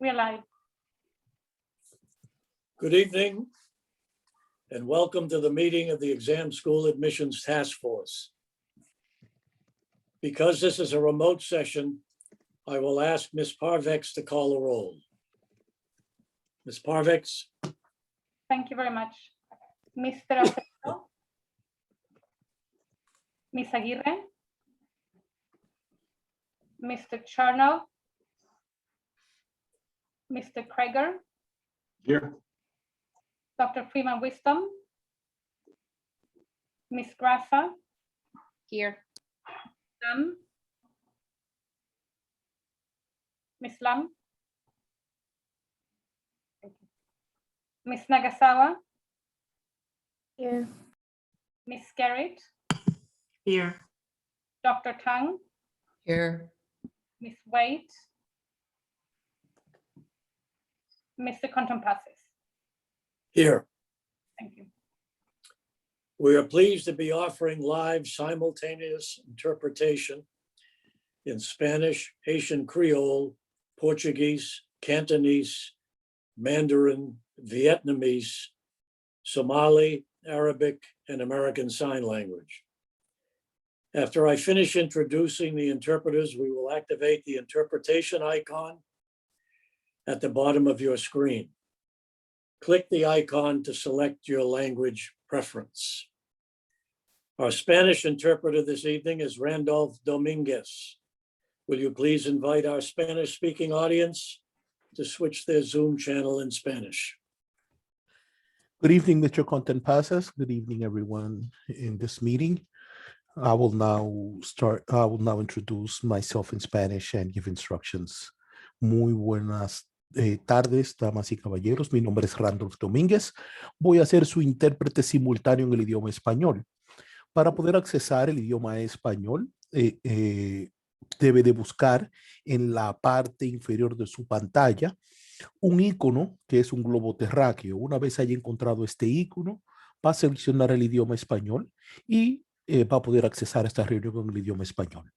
We're live. Good evening and welcome to the meeting of the Exam School Admissions Task Force. Because this is a remote session, I will ask Ms. Parvex to call the roll. Ms. Parvex? Thank you very much. Mr. Acevedo, Ms. Aguirre, Mr. Chernow, Mr. Kreger, Here. Dr. Freeman Wisdom, Ms. Grassa, Here. Lam, Ms. Lam, Ms. Nagasawa, Here. Ms. Garrett, Here. Dr. Tang, Here. Ms. Wade, Mr. Contompasses. Here. Thank you. We are pleased to be offering live simultaneous interpretation in Spanish, Haitian Creole, Portuguese, Cantonese, Mandarin, Vietnamese, Somali, Arabic, and American Sign Language. After I finish introducing the interpreters, we will activate the interpretation icon at the bottom of your screen. Click the icon to select your language preference. Our Spanish interpreter this evening is Randolph Dominguez. Will you please invite our Spanish-speaking audience to switch their Zoom channel in Spanish? Good evening, Mr. Contompasses. Good evening, everyone in this meeting. I will now introduce myself in Spanish and give instructions. Muy buenas tardes, damas y caballeros. Mi nombre es Randolph Domínguez. Voy a ser su intérprete simultáneo en el idioma español. Para poder accesar el idioma español, debe de buscar en la parte inferior de su pantalla un icono que es un globo terráqueo. Una vez haya encontrado este icono, va a seleccionar el idioma español y va a poder accesar a esta reunión con el idioma español.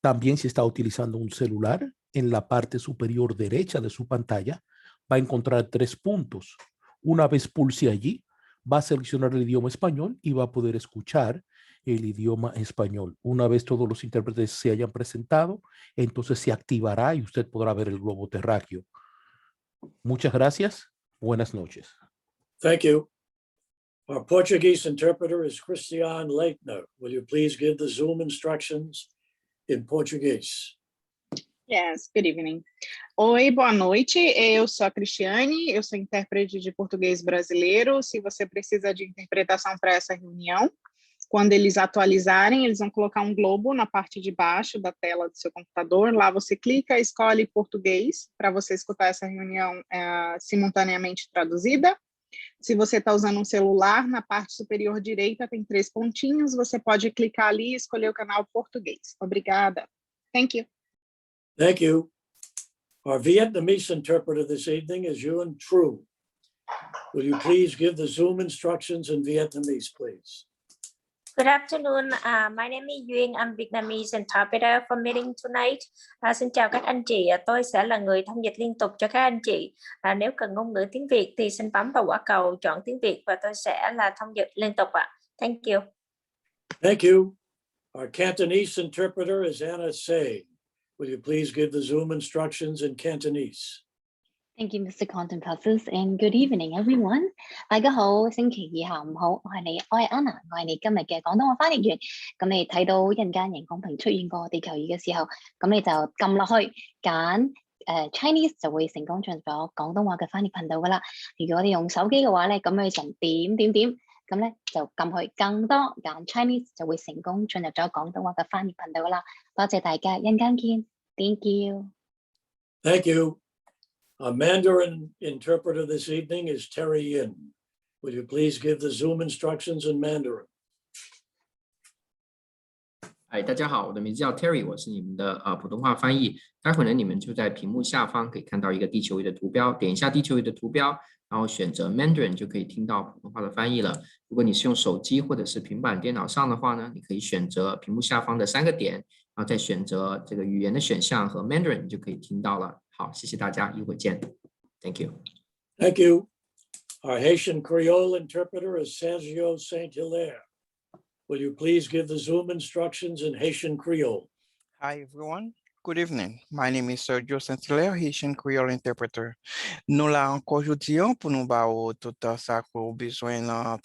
También, si está utilizando un celular, en la parte superior derecha de su pantalla va a encontrar 3 puntos. Una vez pulse allí, va a seleccionar el idioma español y va a poder escuchar el idioma español. Una vez todos los intérpretes se hayan presentado, entonces se activará y usted podrá ver el globo terráqueo. Muchas gracias. Buenas noches. Thank you. Our Portuguese interpreter is Christiane Leitner. Will you please give the Zoom instructions in Portuguese? Yes, good evening. Oi, boa noite. Eu sou a Cristiane, eu sou intérprete de português brasileiro. Se você precisa de interpretação para essa reunião, quando eles atualizarem, eles vão colocar um globo na parte de baixo da tela do seu computador. Lá você clica, escolhe português para você escutar essa reunião simultaneamente traduzida. Se você está usando um celular, na parte superior direita tem 3 pontinhos, você pode clicar ali e escolher o canal português. Obrigada. Thank you. Thank you. Our Vietnamese interpreter this evening is Yuan Tru. Will you please give the Zoom instructions in Vietnamese, please? Good afternoon. My name is Duyên. I'm Vietnamese interpreter for meeting tonight. Xin chào các anh chị. Tôi sẽ là người thông dịch liên tục cho các anh chị. Nếu cần ngôn ngữ tiếng Việt thì xin bấm vào quả cầu chọn tiếng Việt và tôi sẽ là thông dịch liên tục ạ. Thank you. Thank you. Our Cantonese interpreter is Anna Say. Will you please give the Zoom instructions in Cantonese? Thank you, Mr. Contompasses, and good evening, everyone. 大家好，星期二下午好，我係Anna， 我係你今日嘅廣東話翻譯員。咁你睇到人間人工屏出現過地球儀嘅時候，咁你就撳落去揀Chinese 就會成功進入咗廣東話嘅翻譯頻道噶啦。如果你用手機嘅話咧，咁你就點，咁咧就撳去更多揀 Chinese 就會成功進入咗廣東話嘅翻譯頻道噶啦。多謝大家，陣間見。Thank you. Thank you. Our Mandarin interpreter this evening is Terry Yin. Will you please give the Zoom instructions in Mandarin? 大家好，我的名字叫 Terry， 我是你们的普通话翻译。待会儿呢，你们就在屏幕下方可以看到一个地球仪的图标，点一下地球仪的图标，然后选择 Mandarin 就可以听到普通话的翻译了。如果你是用手机或者是平板电脑上的话呢，你可以选择屏幕下方的3个点，然后再选择这个语言的选项和 Mandarin 就可以听到了。好，谢谢大家，一会见。Thank you. Thank you. Our Haitian Creole interpreter is Sergio Saint-Hilaire. Will you please give the Zoom instructions in Haitian Creole? Hi, everyone. Good evening. My name is Sergio Saint-Hilaire, Haitian Creole interpreter. Nous là encore aujourd'hui pour nous ba tout ça qu'on besoin là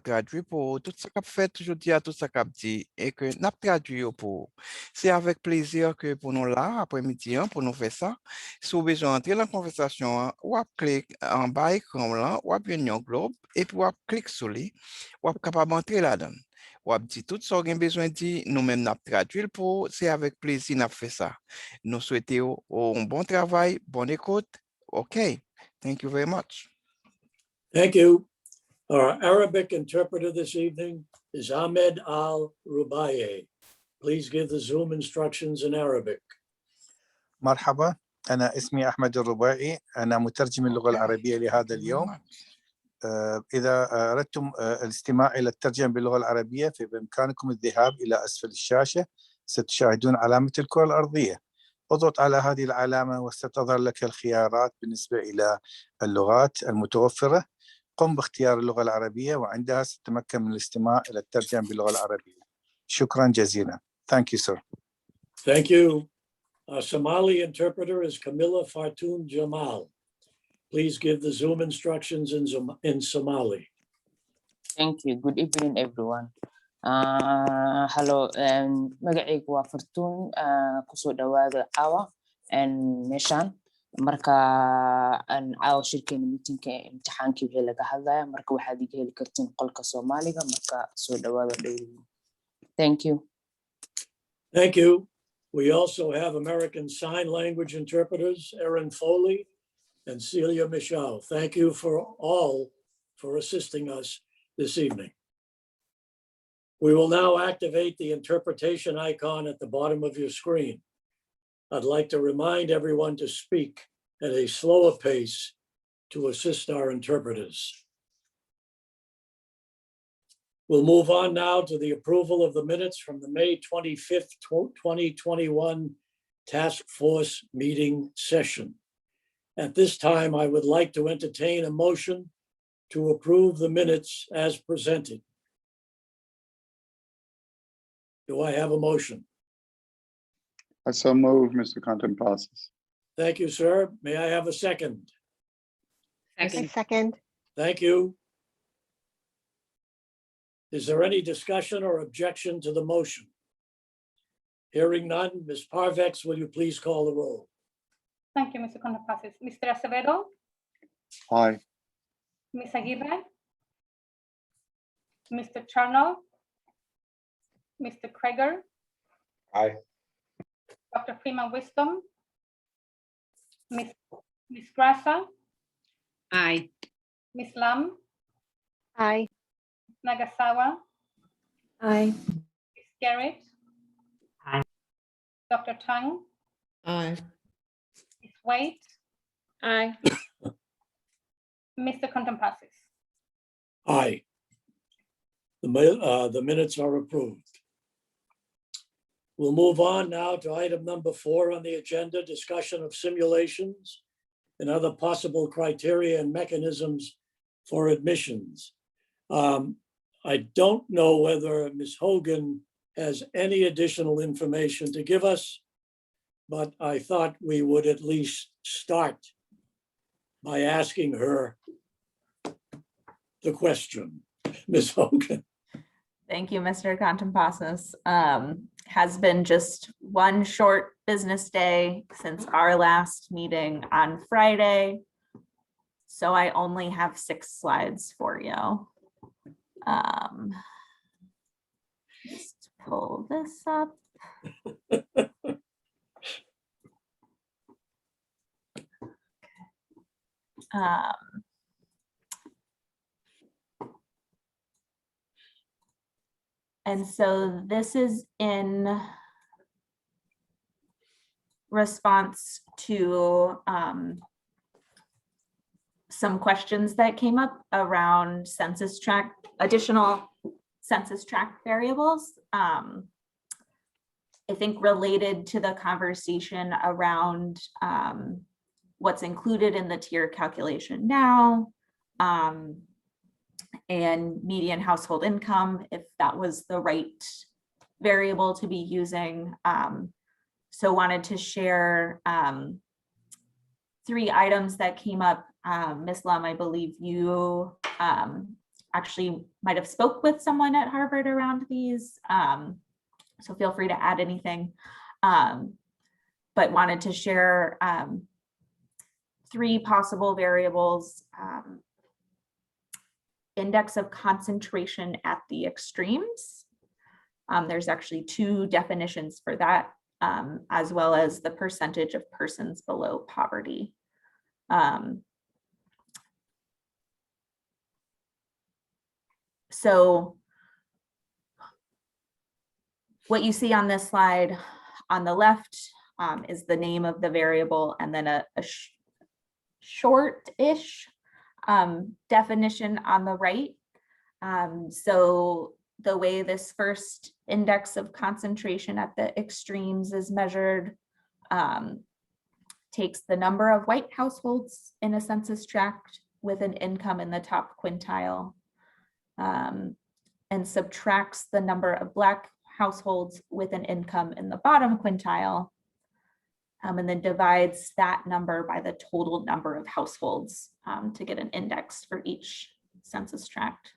traduire pour tout ça qu'a fait aujourd'hui à tout ça qu'a dit et que n'a traduit pour. C'est avec plaisir que pour nous là après-midi pour nous faire ça. Si vous besoin entrer dans la conversation, ou clique en bas écran là, ou bien un globe et puis ou clique sur lui, ou capable d'entrer là-dedans. Ou dit tout ce qu'on a besoin de nous-mêmes n'a traduit pour, c'est avec plaisir n'a fait ça. Nous souhaitons un bon travail, bonne écoute. OK. Thank you very much. Thank you. Our Arabic interpreter this evening is Ahmed Al-Rubaye. Please give the Zoom instructions in Arabic. مرحبا، أنا اسمي أحمد الرباعي، أنا مترجم اللغة العربية لهذا اليوم. إذا أردتم الاستماع إلى الترجمة باللغة العربية فبإمكانكم الذهاب إلى أسفل الشاشة، ستشاهدون علامة الكرة الأرضية. اضغط على هذه العلامة وستظهر لك الخيارات بالنسبة إلى اللغات المتوفرة. قم باختيار اللغة العربية وعندها ستتمكن من الاستماع إلى الترجمة باللغة العربية. شكرا جزيلا. Thank you, sir. Thank you. Our Somali interpreter is Camilla Fartoon Jamal. Please give the Zoom instructions in Somali. Thank you. Good evening, everyone. Hello, magacaygu waa Fartuun, kusoo dhawaada caawa meeshaan. Marka caawa shirkeena meetingka imtixaankii wixii laga hadlaya, marka waxaad iga heli kartiin qolka Soomaaliga, marka soo dhawaada dhowr. Thank you. Thank you. We also have American Sign Language interpreters, Erin Foley and Celia Michel. Thank you for assisting us this evening. We will now activate the interpretation icon at the bottom of your screen. I'd like to remind everyone to speak at a slower pace to assist our interpreters. We'll move on now to the approval of the minutes from the May 25th, 2021 Task Force meeting session. At this time, I would like to entertain a motion to approve the minutes as presented. Do I have a motion? I so move, Mr. Content-Passes. Thank you, sir. May I have a second? Second. Thank you. Is there any discussion or objection to the motion? Hearing none, Ms. Parvex, will you please call the roll? Thank you, Mr. Content-Passes. Mr. Acevedo, Aye. Ms. Aguirre, Mr. Charno, Mr. Kreger, Aye. Dr. Freeman Wisdom, Ms. Grassa, Aye. Ms. Lam, Aye. Nagasawa, Aye. Ms. Garrett, Aye. Dr. Tang, Aye. Ms. Wade, Aye. Mr. Content-Passes. Aye. The minutes are approved. We'll move on now to item number 4 on the agenda, discussion of simulations and other possible criteria and mechanisms for admissions. I don't know whether Ms. Hogan has any additional information to give us, but I thought we would at least start by asking her the question. Ms. Hogan. Thank you, Mr. Content-Passes. Has been just one short business day since our last meeting on Friday. So I only have 6 slides for you. Just pull this up. And so this is in response to some questions that came up around census tract, additional census tract variables. I think related to the conversation around what's included in the tier calculation now, and median household income, if that was the right variable to be using. So wanted to share 3 items that came up. Ms. Lum, I believe you actually might have spoke with someone at Harvard around these. So feel free to add anything. But wanted to share 3 possible variables. Index of concentration at the extremes. There's actually 2 definitions for that, as well as the percentage of persons below poverty. So what you see on this slide on the left is the name of the variable, and then a short-ish definition on the right. So the way this first index of concentration at the extremes is measured takes the number of white households in a census tract with an income in the top quintile, and subtracts the number of Black households with an income in the bottom quintile, and then divides that number by the total number of households to get an index for each census tract.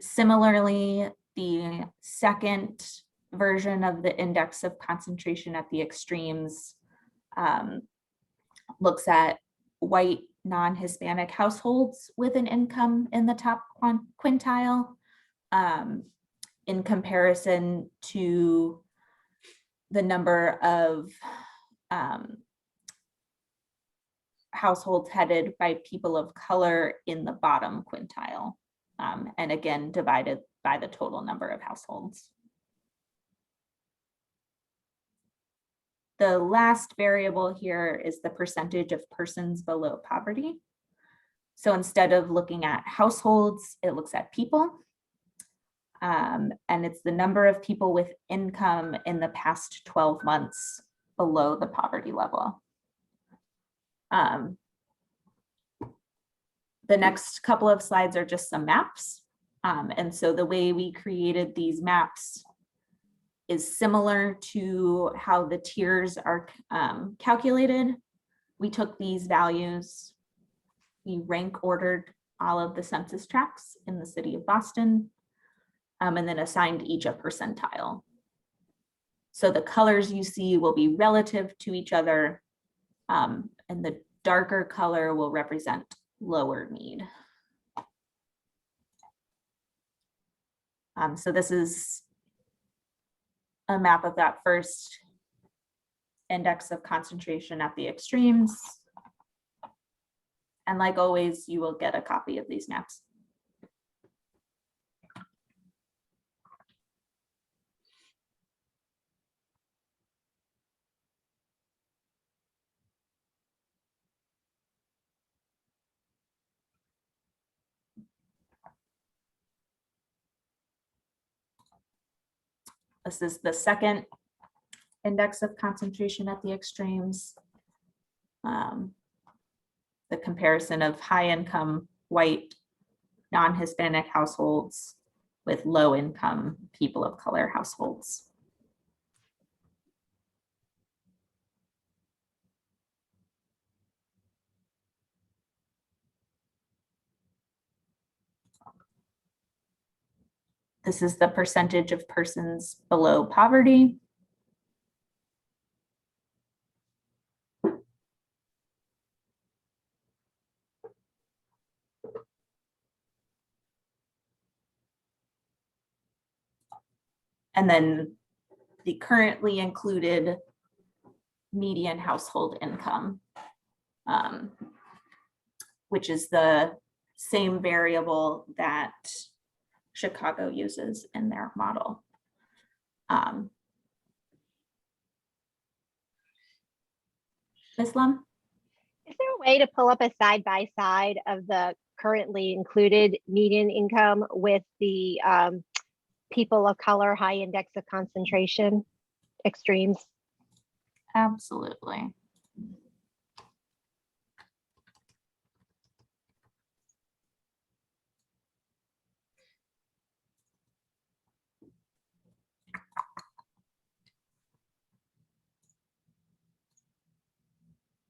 Similarly, the second version of the index of concentration at the extremes looks at white non-Hispanic households with an income in the top quintile in comparison to the number of households headed by people of color in the bottom quintile, and again divided by the total number of households. The last variable here is the percentage of persons below poverty. So instead of looking at households, it looks at people. And it's the number of people with income in the past 12 months below the poverty level. The next couple of slides are just some maps. And so the way we created these maps is similar to how the tiers are calculated. We took these values, we rank ordered all of the census tracts in the city of Boston, and then assigned each a percentile. So the colors you see will be relative to each other, and the darker color will represent lower need. So this is a map of that first index of concentration at the extremes. And like always, you will get a copy of these maps. This is the second index of concentration at the extremes. The comparison of high income, white, non-Hispanic households with low income people of color households. This is the percentage of persons below poverty. And then the currently included median household income, which is the same variable that Chicago uses in their model. Ms. Lum? Is there a way to pull up a side-by-side of the currently included median income with the people of color, high index of concentration, extremes? Absolutely.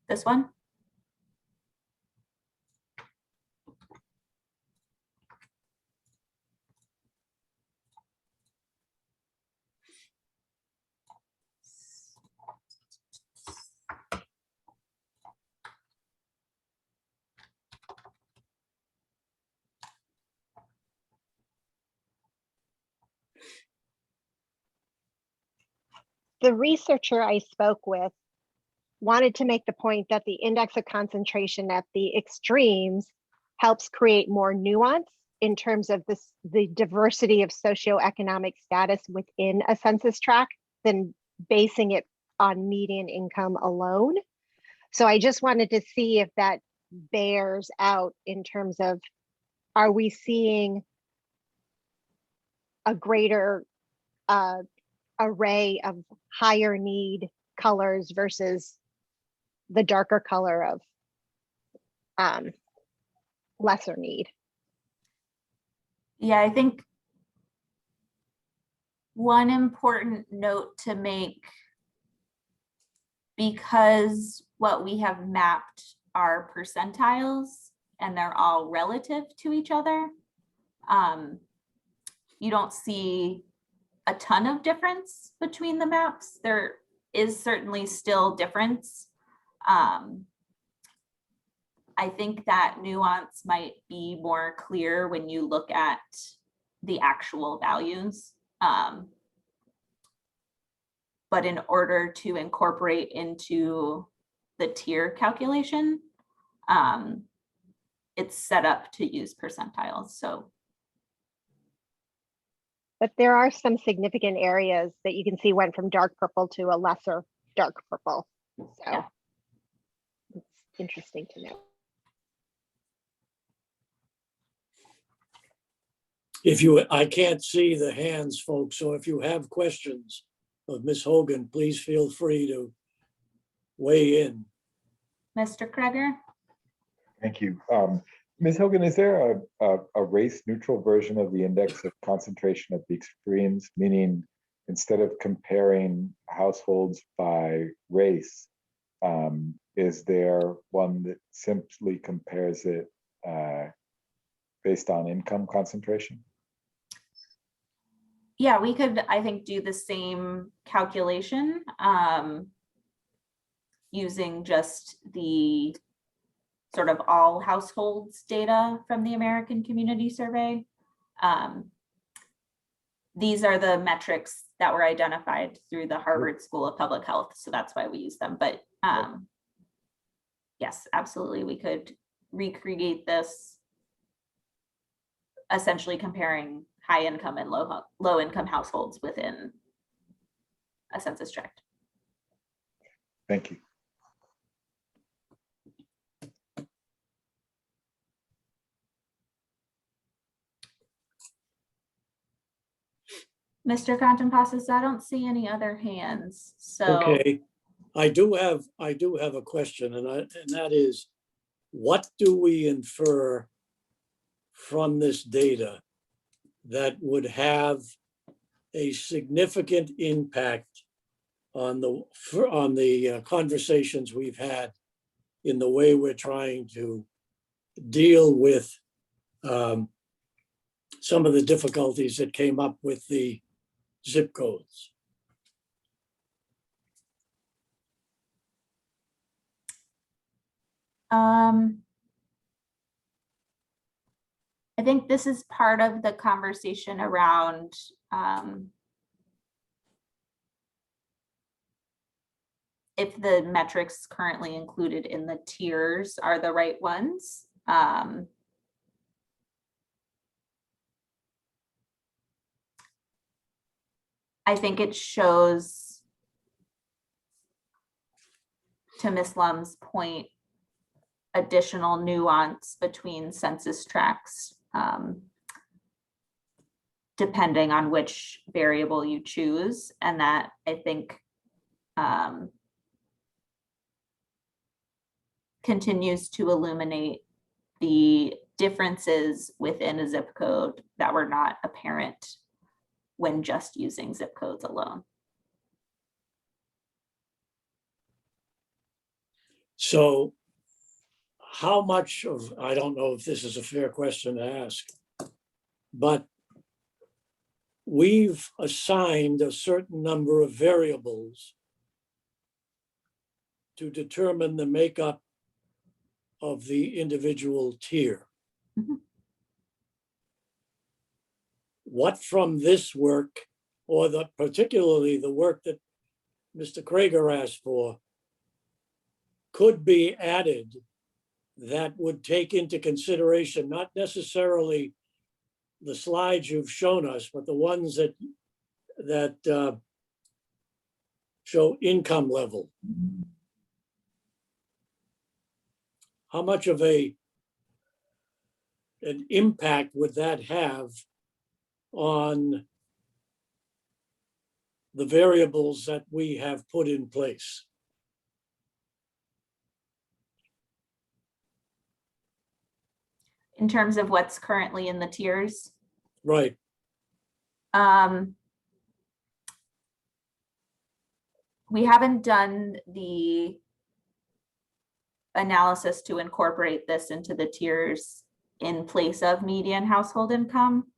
This one? The researcher I spoke with wanted to make the point that the index of concentration at the extremes helps create more nuance in terms of the diversity of socioeconomic status within a census tract than basing it on median income alone. So I just wanted to see if that bears out in terms of, are we seeing a greater array of higher need colors versus the darker color of lesser need? Yeah, I think one important note to make, because what we have mapped are percentiles and they're all relative to each other, you don't see a ton of difference between the maps. There is certainly still difference. I think that nuance might be more clear when you look at the actual values. But in order to incorporate into the tier calculation, it's set up to use percentiles. So, but there are some significant areas that you can see went from dark purple to a lesser dark purple. So yeah. It's interesting to know. I can't see the hands, folks, so if you have questions of Ms. Hogan, please feel free to weigh in. Mr. Kreger? Thank you. Ms. Hogan, is there a race-neutral version of the index of concentration at the extremes, meaning instead of comparing households by race, is there one that simply compares it based on income concentration? Yeah, we could, I think, do the same calculation using just the sort of all households data from the American Community Survey. These are the metrics that were identified through the Harvard School of Public Health, so that's why we use them. But yes, absolutely, we could recreate this, essentially comparing high income and low income households within a census tract. Thank you. Mr. Contenpassus, I don't see any other hands, so. Okay, I do have a question, and that is, what do we infer from this data that would have a significant impact on the conversations we've had in the way we're trying to deal with some of the difficulties that came up with the zip codes? I think this is part of the conversation around if the metrics currently included in the tiers are the right ones. I think it shows, to Ms. Lum's point, additional nuance between census tracts. depending on which variable you choose. And that, I think, continues to illuminate the differences within a zip code that were not apparent when just using zip codes alone. So how much of, I don't know if this is a fair question to ask, but we've assigned a certain number of variables to determine the makeup of the individual tier. Mhm. What from this work, or particularly the work that Mr. Krager asked for, could be added that would take into consideration not necessarily the slides you've shown us, but the ones that show income level? How much of an impact would that have on the variables that we have put in place? In terms of what's currently in the tiers, Right. we haven't done the analysis to incorporate this into the tiers in place of median household income,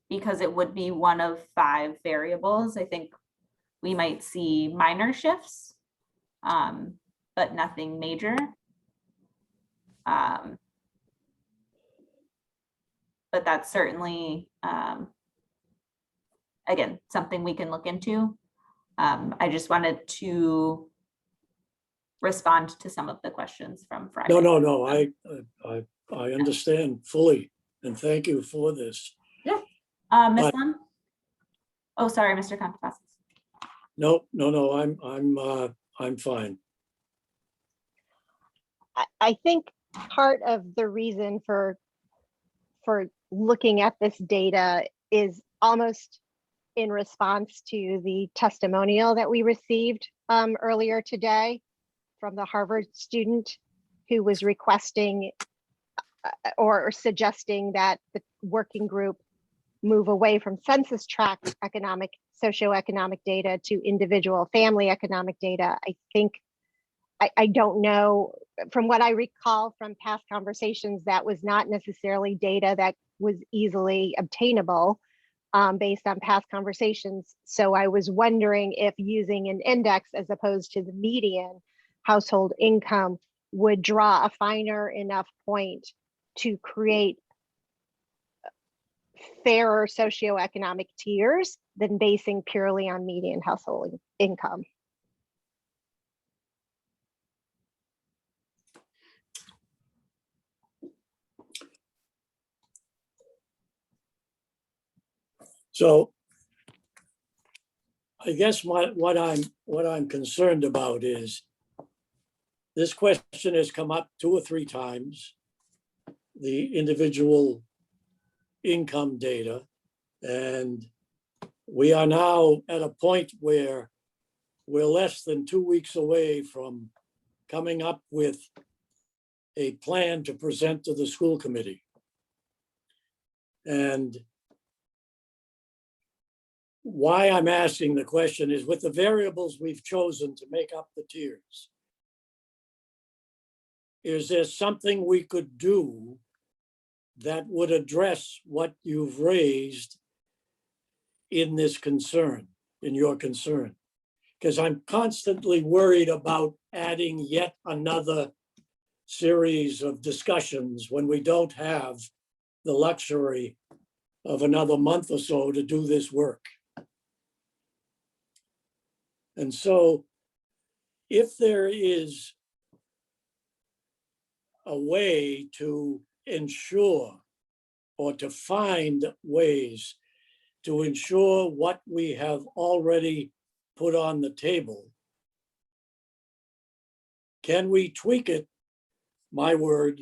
because it would be one of 5 variables. I think we might see minor shifts, but nothing major. But that's certainly, again, something we can look into. I just wanted to respond to some of the questions from Friday. No, I understand fully, and thank you for this. Yeah. Ms. Lund? Oh, sorry, Mr. Contreras. No, I'm fine. I think part of the reason for looking at this data is almost in response to the testimonial that we received earlier today from the Harvard student who was requesting or suggesting that the working group move away from census tract socioeconomic data to individual family economic data. I think, I don't know, from what I recall from past conversations, that was not necessarily data that was easily obtainable based on past conversations. So I was wondering if using an index as opposed to the median household income would draw a finer enough point to create fairer socioeconomic tiers than basing purely on median household income. So I guess what I'm concerned about is this question has come up 2 or 3 times, the individual income data, and we are now at a point where we're less than 2 weeks away from coming up with a plan to present to the school committee. And why I'm asking the question is, with the variables we've chosen to make up the tiers, is there something we could do that would address what you've raised in this concern, in your concern? Because I'm constantly worried about adding yet another series of discussions when we don't have the luxury of another month or so to do this work. And so if there is a way to ensure or to find ways to ensure what we have already put on the table, can we tweak it, my word,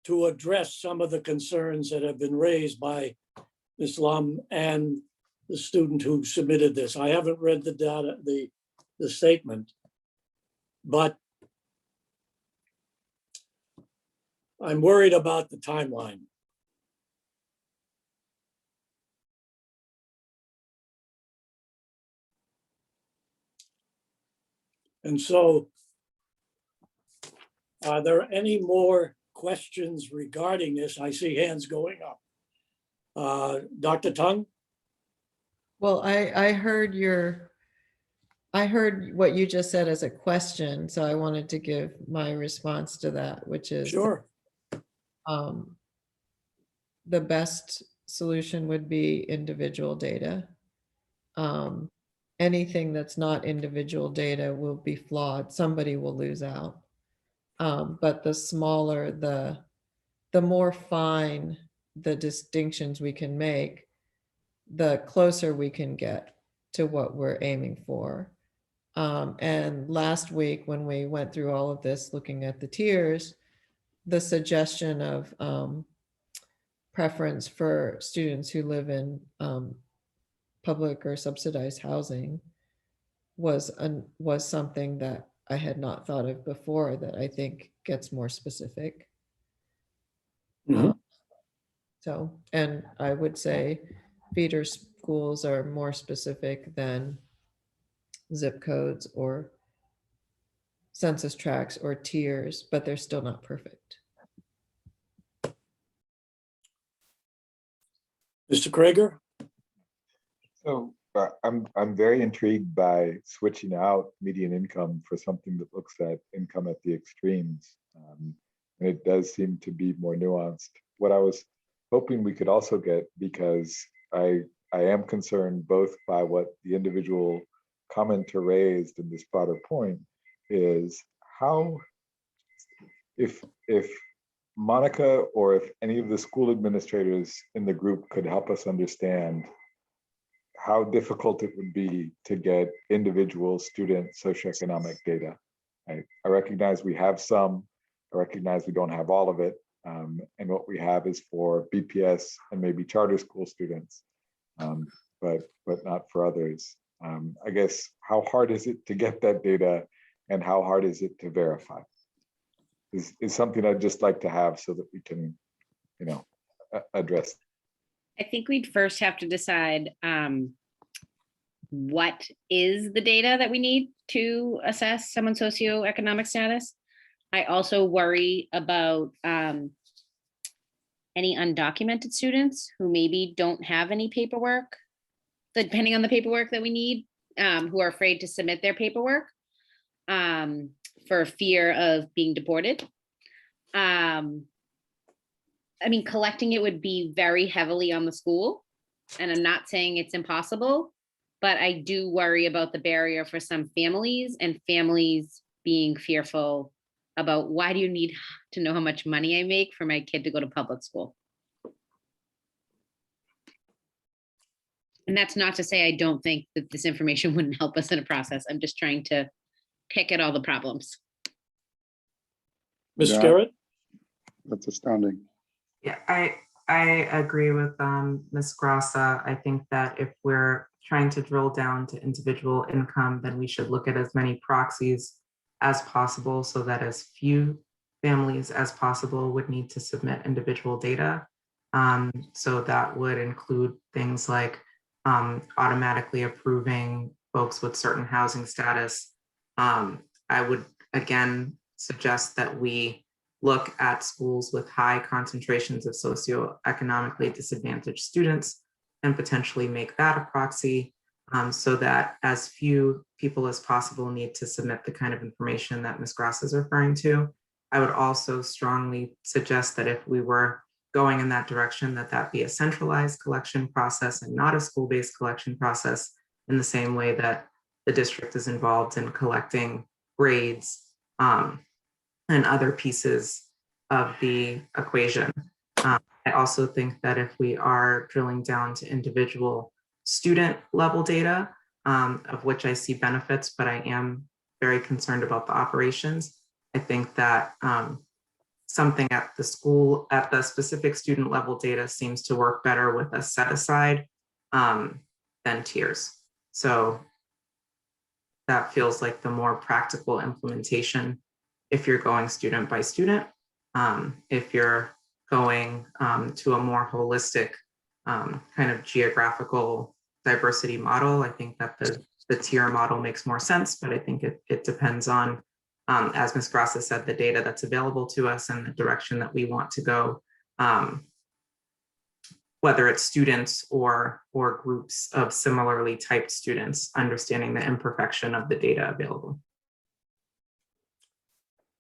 to address some of the concerns that have been raised by Ms. Lum and the student who submitted this. I haven't read the data, the statement, but I'm worried about the timeline. And so, are there any more questions regarding this? I see hands going up. Dr. Tung? Well, I heard what you just said as a question, so I wanted to give my response to that, which is Sure. The best solution would be individual data. Anything that's not individual data will be flawed. Somebody will lose out. But the smaller, the more fine the distinctions we can make, the closer we can get to what we're aiming for. And last week, when we went through all of this, looking at the tiers, the suggestion of preference for students who live in public or subsidized housing was something that I had not thought of before, that I think gets more specific. So, and I would say feeder schools are more specific than zip codes or census tracts or tiers, but they're still not perfect. Mr. Krager? So I'm very intrigued by switching out median income for something that looks at income at the extremes. And it does seem to be more nuanced. What I was hoping we could also get, because I am concerned both by what the individual commenter raised in this broader point, is how, if Monica or if any of the school administrators in the group could help us understand how difficult it would be to get individual student socioeconomic data. I recognize we have some, I recognize we don't have all of it. And what we have is for BPS and maybe charter school students, but not for others. I guess, how hard is it to get that data, and how hard is it to verify? Is something I'd just like to have so that we can, address. I think we'd first have to decide what is the data that we need to assess someone's socioeconomic status. I also worry about any undocumented students who maybe don't have any paperwork, depending on the paperwork that we need, who are afraid to submit their paperwork for fear of being deported. I mean, collecting it would be very heavily on the school, and I'm not saying it's impossible, but I do worry about the barrier for some families, and families being fearful about, why do you need to know how much money I make for my kid to go to public school? And that's not to say I don't think that this information wouldn't help us in a process. I'm just trying to pick at all the problems. Ms. Garrett? That's astounding. Yeah, I agree with Ms. Grassa. I think that if we're trying to drill down to individual income, then we should look at as many proxies as possible, so that as few families as possible would need to submit individual data. So that would include things like automatically approving folks with certain housing status. I would again suggest that we look at schools with high concentrations of socioeconomically disadvantaged students and potentially make that a proxy, so that as few people as possible need to submit the kind of information that Ms. Grass is referring to. I would also strongly suggest that if we were going in that direction, that be a centralized collection process and not a school-based collection process, in the same way that the district is involved in collecting grades and other pieces of the equation. I also think that if we are drilling down to individual student level data, of which I see benefits, but I am very concerned about the operations, I think that something at the school, at the specific student level data seems to work better with a set aside than tiers. So that feels like the more practical implementation if you're going student by student. If you're going to a more holistic kind of geographical diversity model, I think that the tier model makes more sense, but I think it depends on, as Ms. Grassa said, the data that's available to us and the direction that we want to go, whether it's students or groups of similarly typed students, understanding the imperfection of the data available.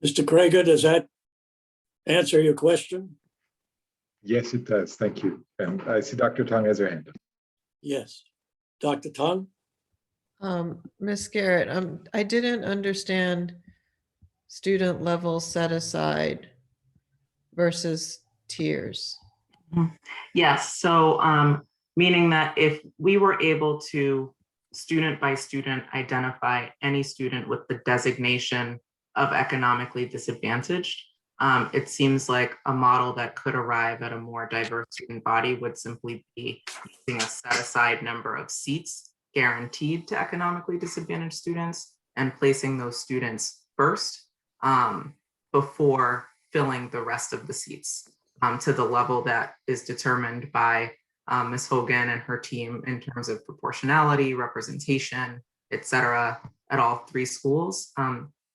Mr. Krieger, does that answer your question? Yes, it does. Thank you. And I see Dr. Tong has her hand up. Yes. Dr. Tong? Ms. Garrett, I didn't understand student level set aside versus tiers. Yes, so meaning that if we were able to student by student identify any student with the designation of economically disadvantaged, it seems like a model that could arrive at a more diverse student body would simply be using a set aside number of seats guaranteed to economically disadvantaged students and placing those students first before filling the rest of the seats to the level that is determined by Ms. Hogan and her team in terms of proportionality, representation, et cetera, at all three schools.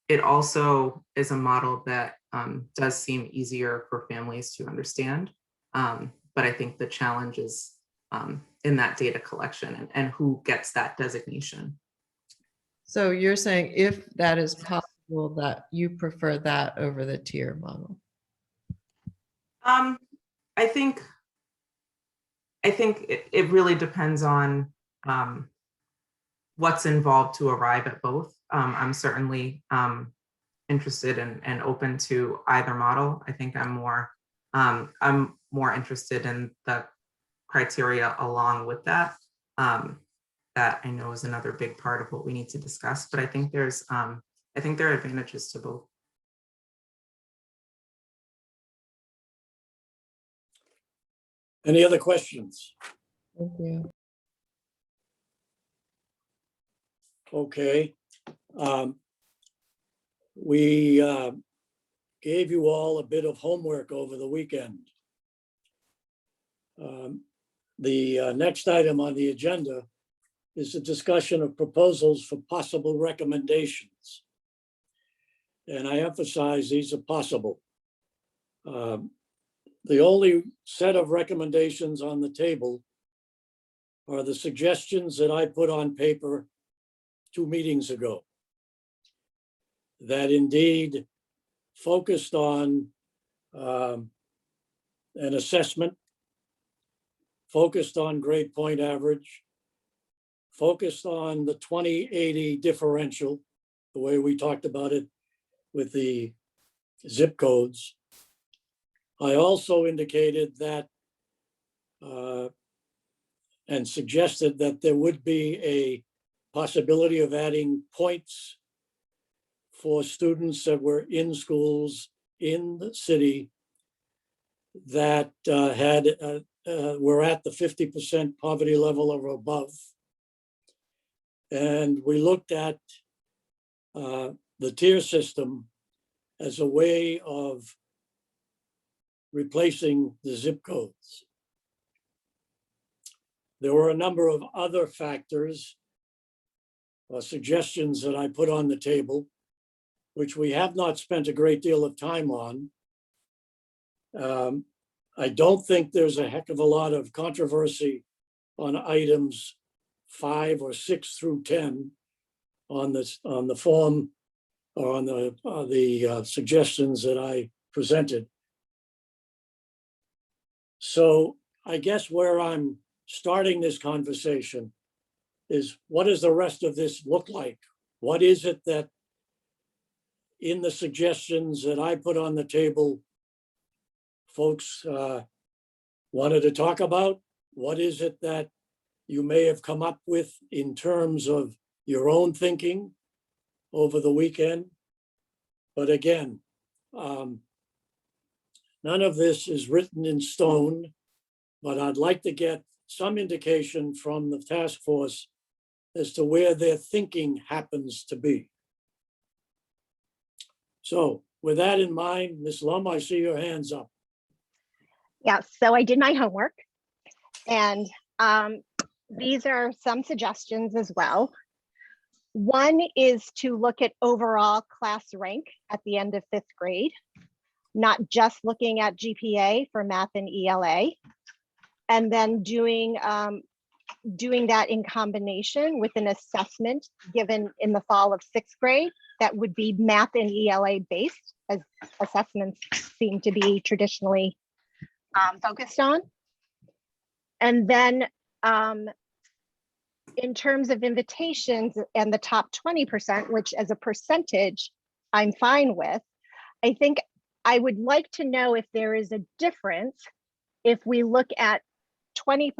It also is a model that does seem easier for families to understand, but I think the challenge is in that data collection and who gets that designation. So you're saying if that is possible, that you prefer that over the tier model? I think it really depends on what's involved to arrive at both. I'm certainly interested and open to either model. I think I'm more interested in the criteria along with that. That I know is another big part of what we need to discuss, but I think there are advantages to both. Any other questions? Thank you. Okay. We gave you all a bit of homework over the weekend. The next item on the agenda is a discussion of proposals for possible recommendations. And I emphasize these are possible. The only set of recommendations on the table are the suggestions that I put on paper 2 meetings ago that indeed focused on an assessment, focused on grade point average, focused on the 20/80 differential, the way we talked about it with the zip codes. I also indicated that and suggested that there would be a possibility of adding points for students that were in schools in the city that were at the 50% poverty level or above. And we looked at the tier system as a way of replacing the zip codes. There were a number of other factors, suggestions that I put on the table, which we have not spent a great deal of time on. I don't think there's a heck of a lot of controversy on items 5 or 6 through 10 on the form or on the suggestions that I presented. So I guess where I'm starting this conversation is, what does the rest of this look like? What is it that in the suggestions that I put on the table, folks wanted to talk about? What is it that you may have come up with in terms of your own thinking over the weekend? But again, none of this is written in stone, but I'd like to get some indication from the task force as to where their thinking happens to be. So with that in mind, Ms. Lum, I see your hands up. Yeah, so I did my homework, and these are some suggestions as well. One is to look at overall class rank at the end of 5th grade, not just looking at GPA for math and ELA, and then doing that in combination with an assessment given in the fall of 6th grade that would be math and ELA based, as assessments seem to be traditionally focused on. And then in terms of invitations and the top 20%, which as a percentage, I'm fine with, I think I would like to know if there is a difference if we look at 20%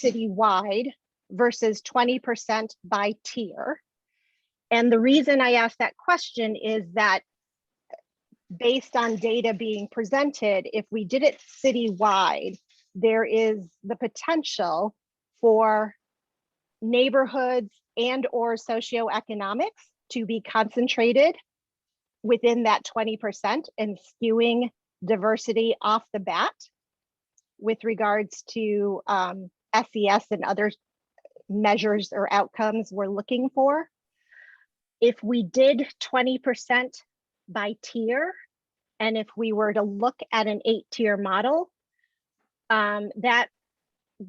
citywide versus 20% by tier. And the reason I ask that question is that based on data being presented, if we did it citywide, there is the potential for neighborhoods and or socioeconomics to be concentrated within that 20% and skewing diversity off the bat with regards to SES and other measures or outcomes we're looking for. If we did 20% by tier, and if we were to look at an 8-tier model, that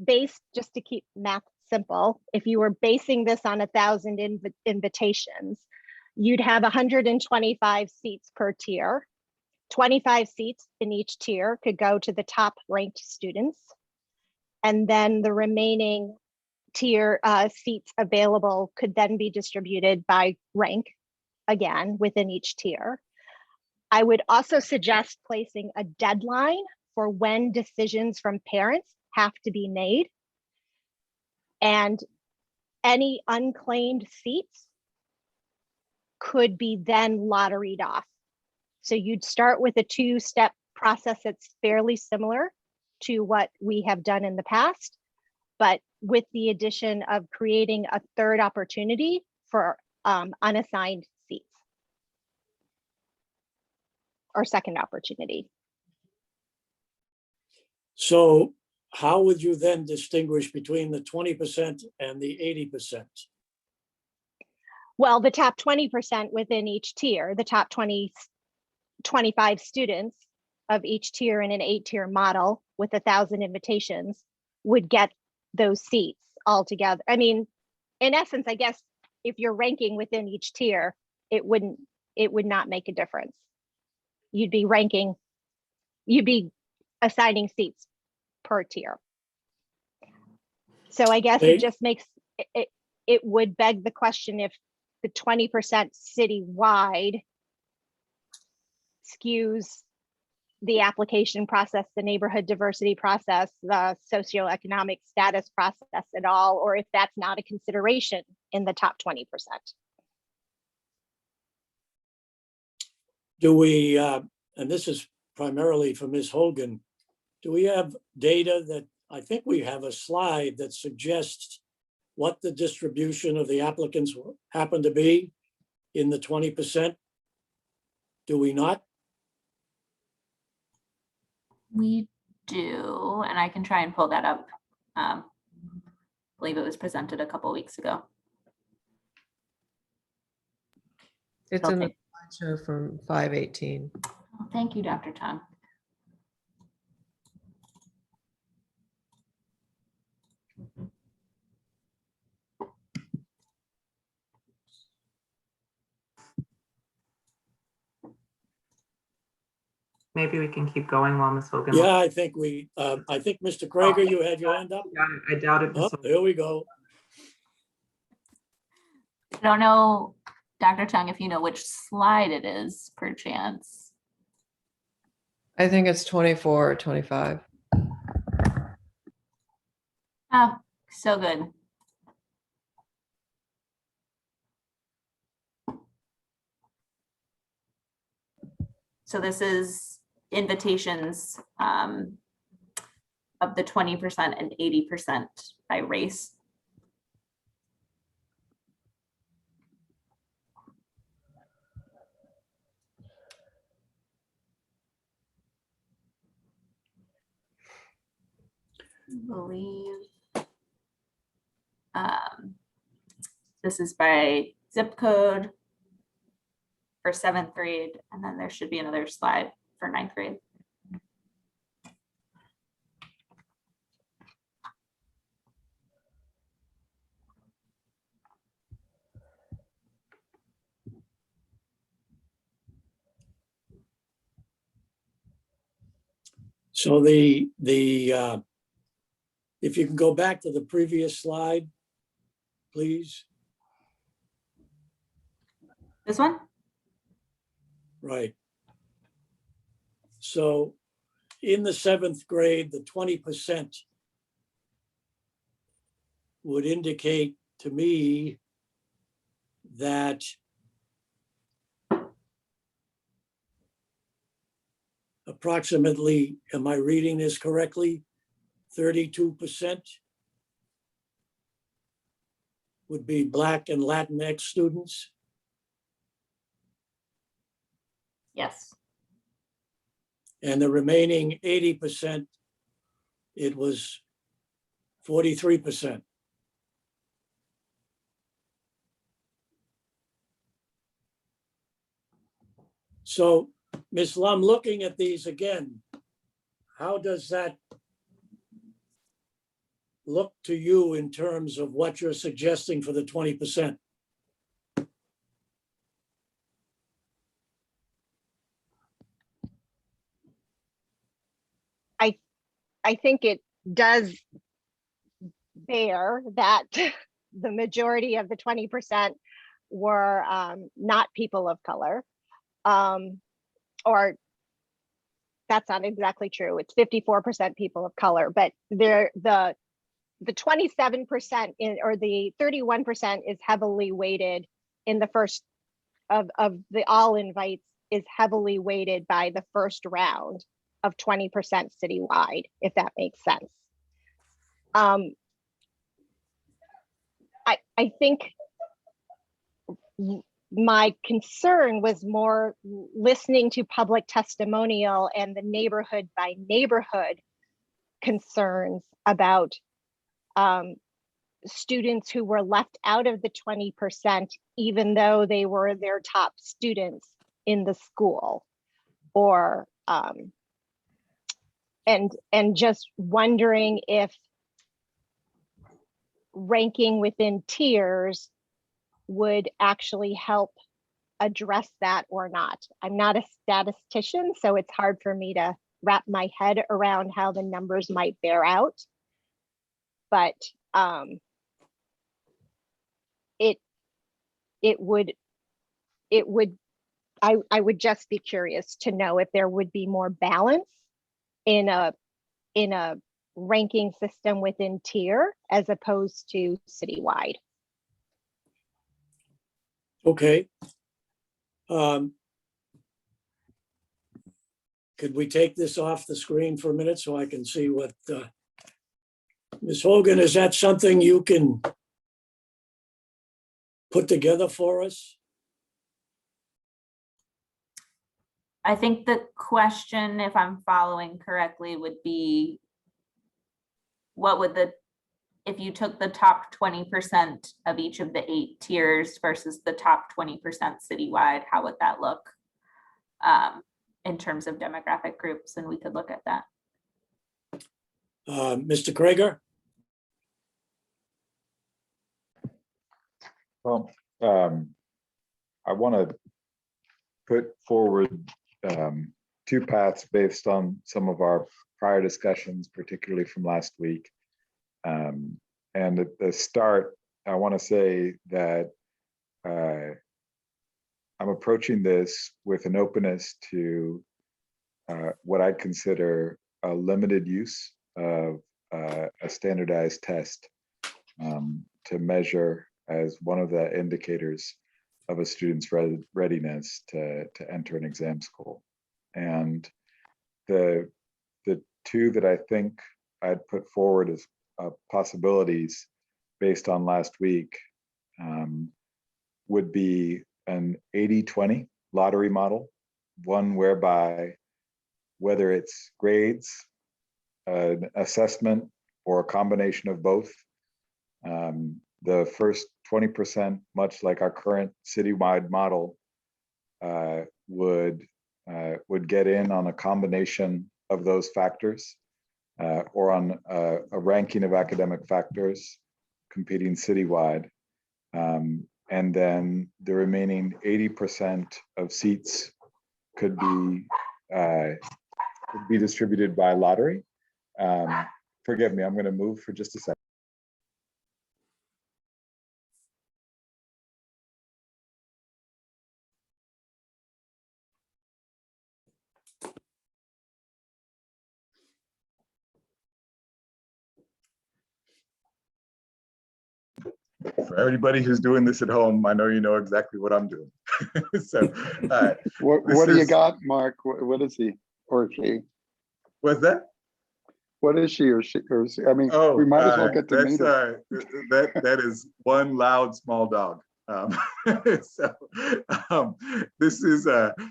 based, just to keep math simple, if you were basing this on 1,000 invitations, you'd have 125 seats per tier. 25 seats in each tier could go to the top ranked students. And then the remaining tier seats available could then be distributed by rank, again, within each tier. I would also suggest placing a deadline for when decisions from parents have to be made. And any unclaimed seats could be then lotteried off. So you'd start with a 2-step process that's fairly similar to what we have done in the past, but with the addition of creating a 3rd opportunity for unassigned seats, or 2nd opportunity. So how would you then distinguish between the 20% and the 80%? Well, the top 20% within each tier, the top 25 students of each tier in an 8-tier model with 1,000 invitations would get those seats all together. I mean, in essence, I guess if you're ranking within each tier, it would not make a difference. You'd be assigning seats per tier. So I guess it just makes it would beg the question if the 20% citywide skews the application process, the neighborhood diversity process, the socioeconomic status process at all, or if that's not a consideration in the top 20%. Do we, and this is primarily for Ms. Hogan, do we have data that, I think we have a slide that suggests what the distribution of the applicants happen to be in the 20%? Do we not? We do, and I can try and pull that up. I believe it was presented a couple weeks ago. It's in the slideshow from 518. Oh, thank you, Dr. Tong. Maybe we can keep going while Ms. Hogan. Yeah, I think I think Mr. Krager, you had your hand up? I doubt it. Oh, there we go. I don't know, Dr. Chung, if you know which slide it is per chance. I think it's 24 or 25. Oh, so good. So this is invitations of the 20% and 80% by race. I believe this is by zip code for 7th grade, and then there should be another slide for 9th grade. So if you can go back to the previous slide, please. This one? Right. So in the 7th grade, the 20% would indicate to me that approximately, am I reading this correctly? 32% would be Black and Latinx students. Yes. And the remaining 80%, it was 43%. So, Ms. Lum, looking at these again, how does that look to you in terms of what you're suggesting for the 20%? I think it does bear that the majority of the 20% were not people of color, or that's not exactly true. It's 54% people of color, but the 27% or the 31% is heavily weighted in the first of the all invites is heavily weighted by the first round of 20% citywide, if that makes sense. I think my concern was more listening to public testimonial and the neighborhood by neighborhood concerns about students who were left out of the 20%, even though they were their top students in the school, or and just wondering if ranking within tiers would actually help address that or not. I'm not a statistician, so it's hard for me to wrap my head around how the numbers might bear out. But I would just be curious to know if there would be more balance in a ranking system within tier as opposed to citywide. Okay. Could we take this off the screen for a minute so I can see what, Ms. Hogan, is that something you can put together for us? I think the question, if I'm following correctly, would be what would if you took the top 20% of each of the 8 tiers versus the top 20% citywide, how would that look in terms of demographic groups? And we could look at that. Mr. Krager? Well, I want to put forward 2 paths based on some of our prior discussions, particularly from last week. And at the start, I want to say that I'm approaching this with an openness to what I'd consider a limited use of a standardized test to measure as one of the indicators of a student's readiness to enter an exam school. And the two that I think I'd put forward as possibilities based on last week would be an 80-20 lottery model, one whereby whether it's grades, an assessment, or a combination of both, the first 20%, much like our current citywide model, would get in on a combination of those factors, or on a ranking of academic factors competing citywide. And then the remaining 80% of seats could be distributed by lottery. Forgive me, I'm going to move for just a second. For everybody who's doing this at home, I know you know exactly what I'm doing. So, what do you got, Mark? What is he or she? What's that? What is she or she? Or she? I mean, Oh, we might as well get to meet her. That is one loud small dog. This is but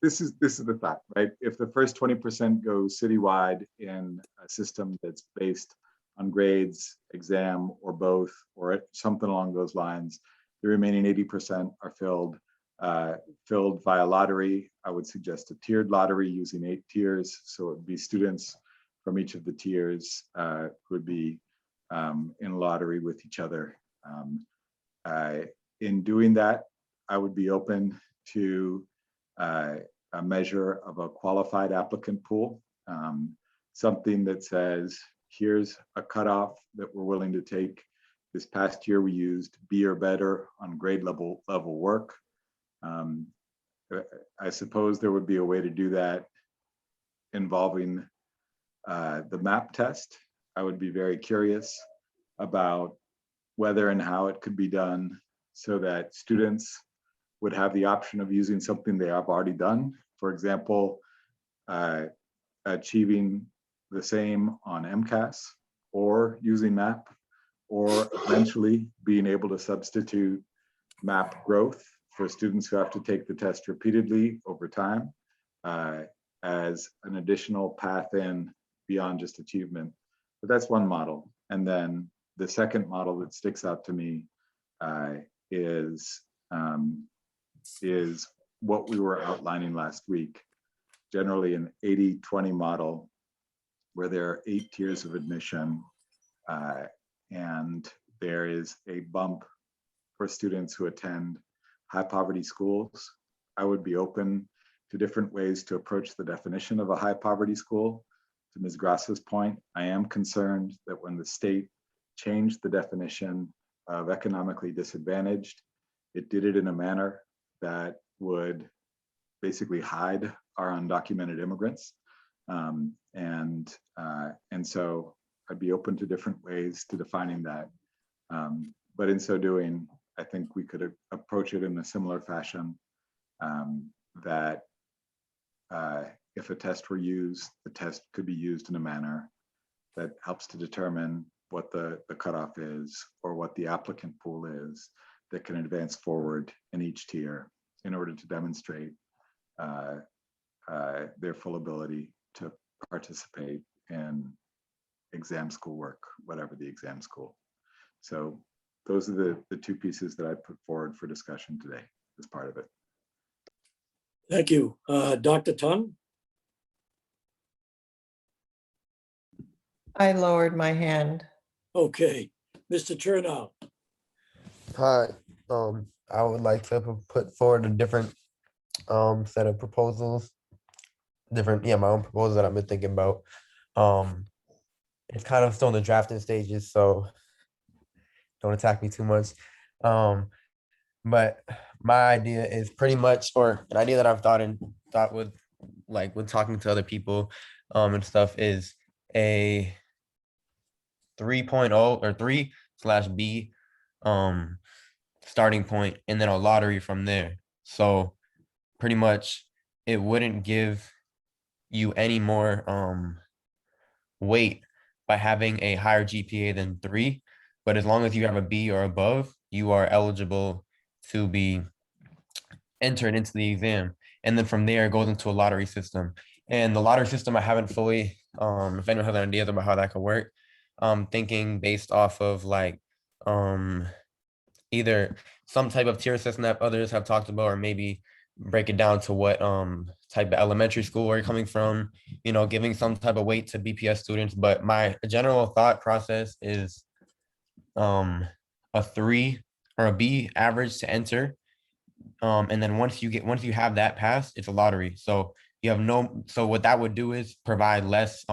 this is the fact, right? If the first 20% goes citywide in a system that's based on grades, exam, or both, or something along those lines, the remaining 80% are filled via lottery. I would suggest a tiered lottery using 8 tiers. So it would be students from each of the tiers who would be in lottery with each other. In doing that, I would be open to a measure of a qualified applicant pool, something that says, here's a cutoff that we're willing to take. This past year, we used B or better on grade level work. I suppose there would be a way to do that involving the MAP test. I would be very curious about whether and how it could be done so that students would have the option of using something they have already done. For example, achieving the same on MCAS, or using MAP, or eventually being able to substitute MAP growth for students who have to take the test repeatedly over time as an additional path in beyond just achievement. But that's one model. And then the second model that sticks out to me is what we were outlining last week, generally an 80-20 model where there are 8 tiers of admission, and there is a bump for students who attend high poverty schools. I would be open to different ways to approach the definition of a high poverty school. To Ms. Grassa's point, I am concerned that when the state changed the definition of economically disadvantaged, it did it in a manner that would basically hide our undocumented immigrants. And so I'd be open to different ways to defining that. But in so doing, I think we could approach it in a similar fashion, that if a test were used, the test could be used in a manner that helps to determine what the cutoff is, or what the applicant pool is that can advance forward in each tier in order to demonstrate their full ability to participate in exam school work, whatever the exam school. So those are the 2 pieces that I put forward for discussion today as part of it. Thank you. Dr. Tun? I lowered my hand. Okay. Mr. Chernow? Hi, I would like to put forward a different set of proposals. My own proposals that I've been thinking about. It's kind of still in the drafting stages, so don't attack me too much. But my idea is pretty much, or an idea that I've thought with talking to other people and stuff, is a 3.0 or 3/B starting point, and then a lottery from there. So pretty much it wouldn't give you any more weight by having a higher GPA than 3, but as long as you have a B or above, you are eligible to be entered into the exam. And then from there, it goes into a lottery system. And the lottery system, I haven't fully, if anyone has ideas about how that could work, thinking based off of like either some type of tier system that others have talked about, or maybe break it down to what type of elementary school where you're coming from, you know, giving some type of weight to BPS students. But my general thought process is a 3 or a B average to enter. And then once you have that passed, it's a lottery. So you have so what that would do is provide less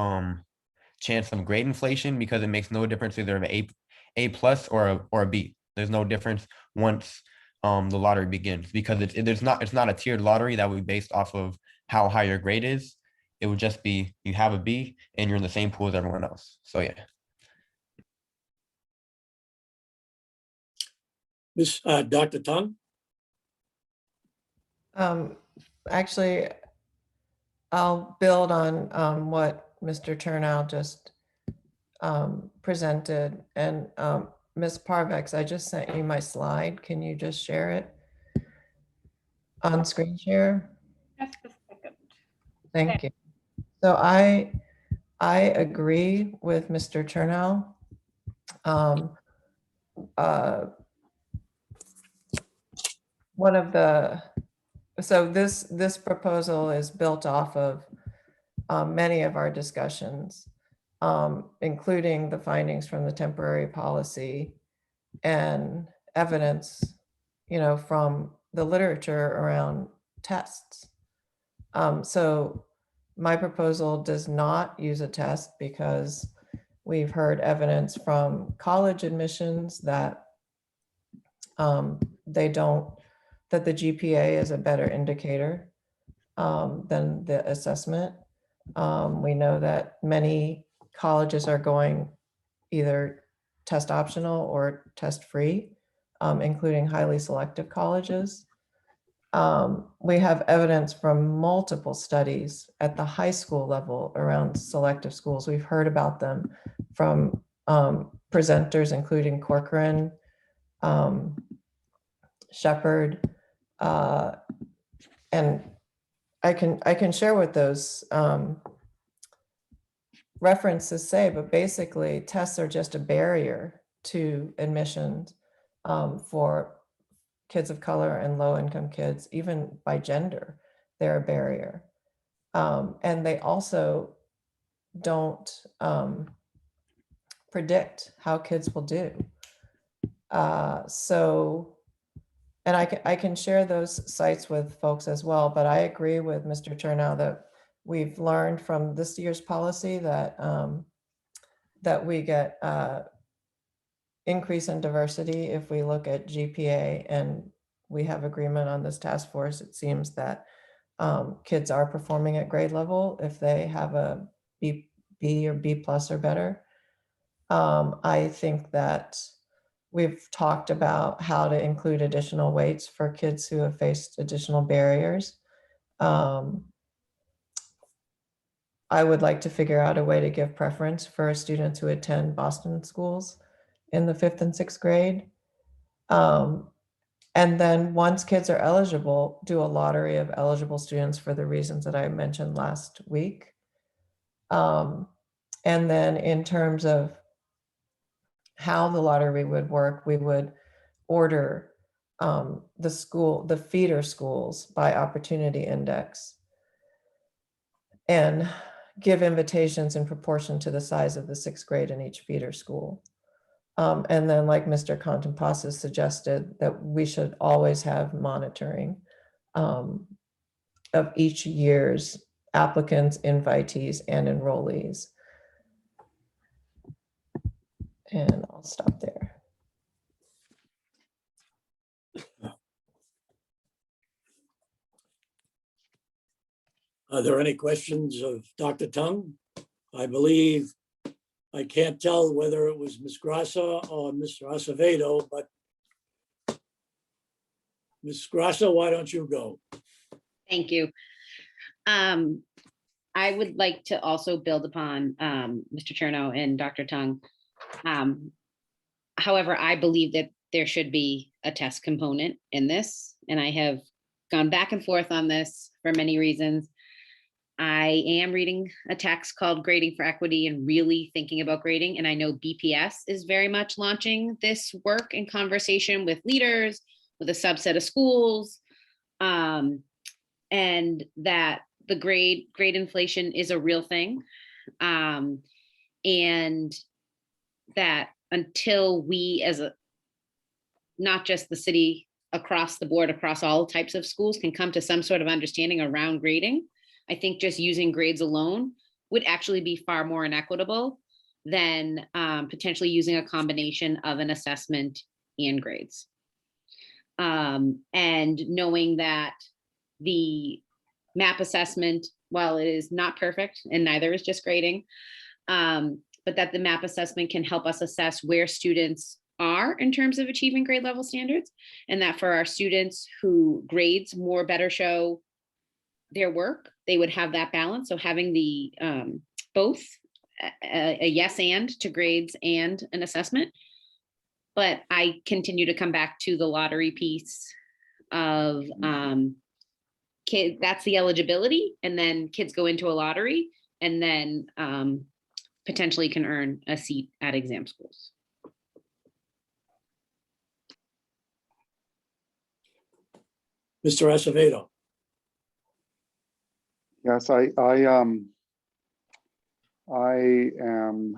chance of grade inflation, because it makes no difference either an A plus or a B. There's no difference once the lottery begins, because it's not a tiered lottery that would be based off of how high your grade is. It would just be you have a B and you're in the same pool as everyone else. So yeah. Dr. Tung? Actually, I'll build on what Mr. Turnow just presented. And Ms. Parvex, I just sent you my slide. Can you just share it on screen share? Just a second. Thank you. So I agree with Mr. Turnow. So this proposal is built off of many of our discussions, including the findings from the temporary policy and evidence, you know, from the literature around tests. So my proposal does not use a test, because we've heard evidence from college admissions that that the GPA is a better indicator than the assessment. We know that many colleges are going either test optional or test free, including highly selective colleges. We have evidence from multiple studies at the high school level around selective schools. We've heard about them from presenters, including Corcoran, Shepherd, and I can share what those references say, but basically tests are just a barrier to admissions for kids of color and low-income kids. Even by gender, they're a barrier. And they also don't predict how kids will do. And I can share those sites with folks as well, but I agree with Mr. Turnow that we've learned from this year's policy that that we get increase in diversity if we look at GPA, and we have agreement on this task force. It seems that kids are performing at grade level if they have a B or B plus or better. I think that we've talked about how to include additional weights for kids who have faced additional barriers. I would like to figure out a way to give preference for students who attend Boston schools in the 5th and 6th grade. And then once kids are eligible, do a lottery of eligible students for the reasons that I mentioned last week. And then in terms of how the lottery would work, we would order the feeder schools by opportunity index and give invitations in proportion to the size of the 6th grade in each feeder school. And then, like Mr. Contenpasas suggested, that we should always have monitoring of each year's applicants, invitees, and enrollees. And I'll stop there. Are there any questions of Dr. Tung? I believe, I can't tell whether it was Ms. Grassa or Mr. Acevedo, but Ms. Grassa, why don't you go? Thank you. I I would like to also build upon Mr. Cherno and Dr. Tung. However, I believe that there should be a test component in this, and I have gone back and forth on this for many reasons. I am reading a text called Grading for Equity and really thinking about grading. And I know BPS is very much launching this work in conversation with leaders, with a subset of schools, and that the grade inflation is a real thing. And that until we as not just the city across the board, across all types of schools can come to some sort of understanding around grading, I think just using grades alone would actually be far more inequitable than potentially using a combination of an assessment and grades. And knowing that the MAP assessment, while it is not perfect and neither is just grading, but that the MAP assessment can help us assess where students are in terms of achieving grade level standards, and that for our students who grades more better show their work, they would have that balance. So having the both a yes and to grades and an assessment. But I continue to come back to the lottery piece of that's the eligibility, and then kids go into a lottery and then potentially can earn a seat at exam schools. Mr. Acevedo. Yes, I am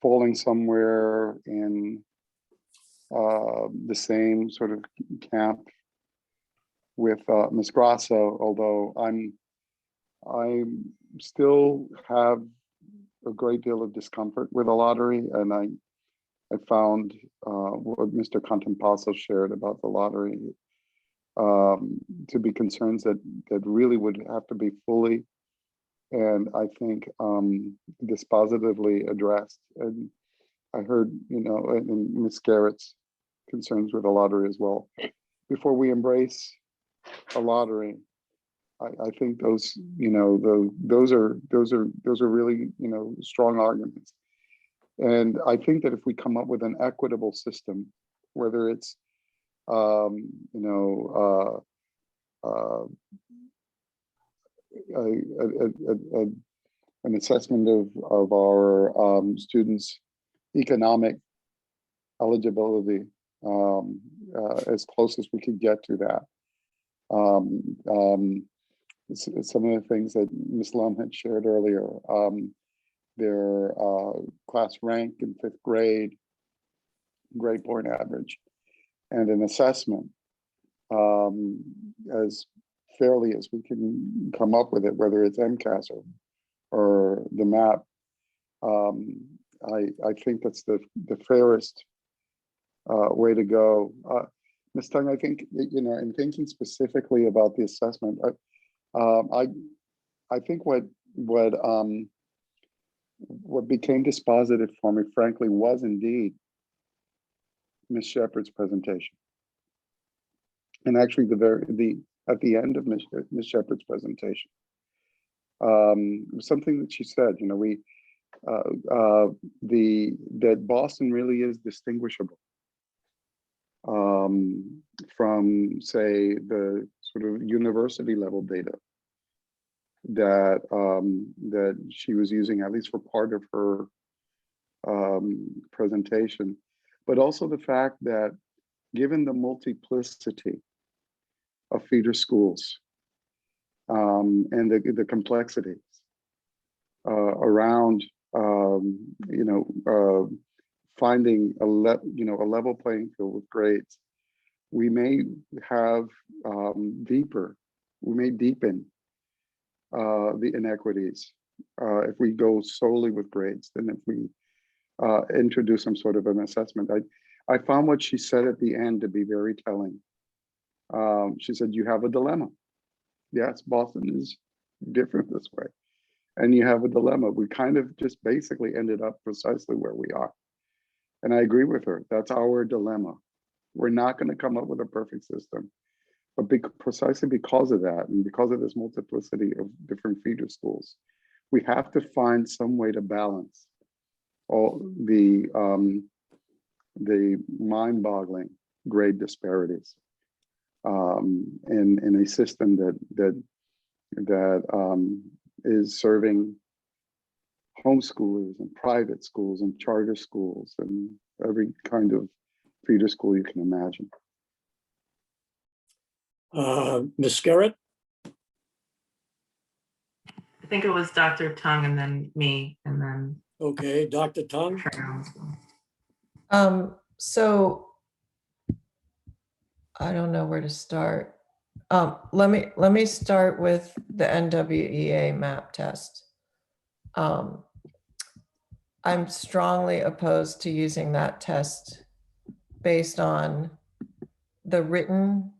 falling somewhere in the same sort of camp with Ms. Grasso, although I still have a great deal of discomfort with the lottery, and I found what Mr. Contempasso shared about the lottery to be concerns that really would have to be fully and I think dispositively addressed. And I heard, and Ms. Garrett's concerns with the lottery as well. Before we embrace a lottery, I think those, those are really, strong arguments. And I think that if we come up with an equitable system, whether it's an assessment of our students' economic eligibility, as close as we could get to that. Some of the things that Ms. Lum had shared earlier, their class rank in 5th grade, grade point average, and an assessment as fairly as we can come up with it, whether it's MCAS or the MAP. I think that's the fairest way to go. Ms. Tung, I think, in thinking specifically about the assessment, I think what became dispositive for me, frankly, was indeed Ms. Shepard's presentation. And actually at the end of Ms. Shepard's presentation, something that she said, that Boston really is distinguishable from, say, the sort of university level data that she was using, at least for part of her presentation, but also the fact that given the multiplicity of feeder schools and the complexities around finding a level playing field with grades, we may have we may deepen the inequities if we go solely with grades than if we introduce some sort of an assessment. I found what she said at the end to be very telling. She said, you have a dilemma. Yes, Boston is different this way. And you have a dilemma. We kind of just basically ended up precisely where we are. And I agree with her. That's our dilemma. We're not going to come up with a perfect system, precisely because of that, and because of this multiplicity of different feeder schools, we have to find some way to balance all the mind-boggling grade disparities in a system that is serving homeschoolers and private schools and charter schools and every kind of feeder school you can imagine. Ms. Skerritt? I think it was Dr. Tung and then me and then. Okay, Dr. Tung? So I don't know where to start. Let me start with the NWEA MAP test. I'm strongly opposed to using that test based on the written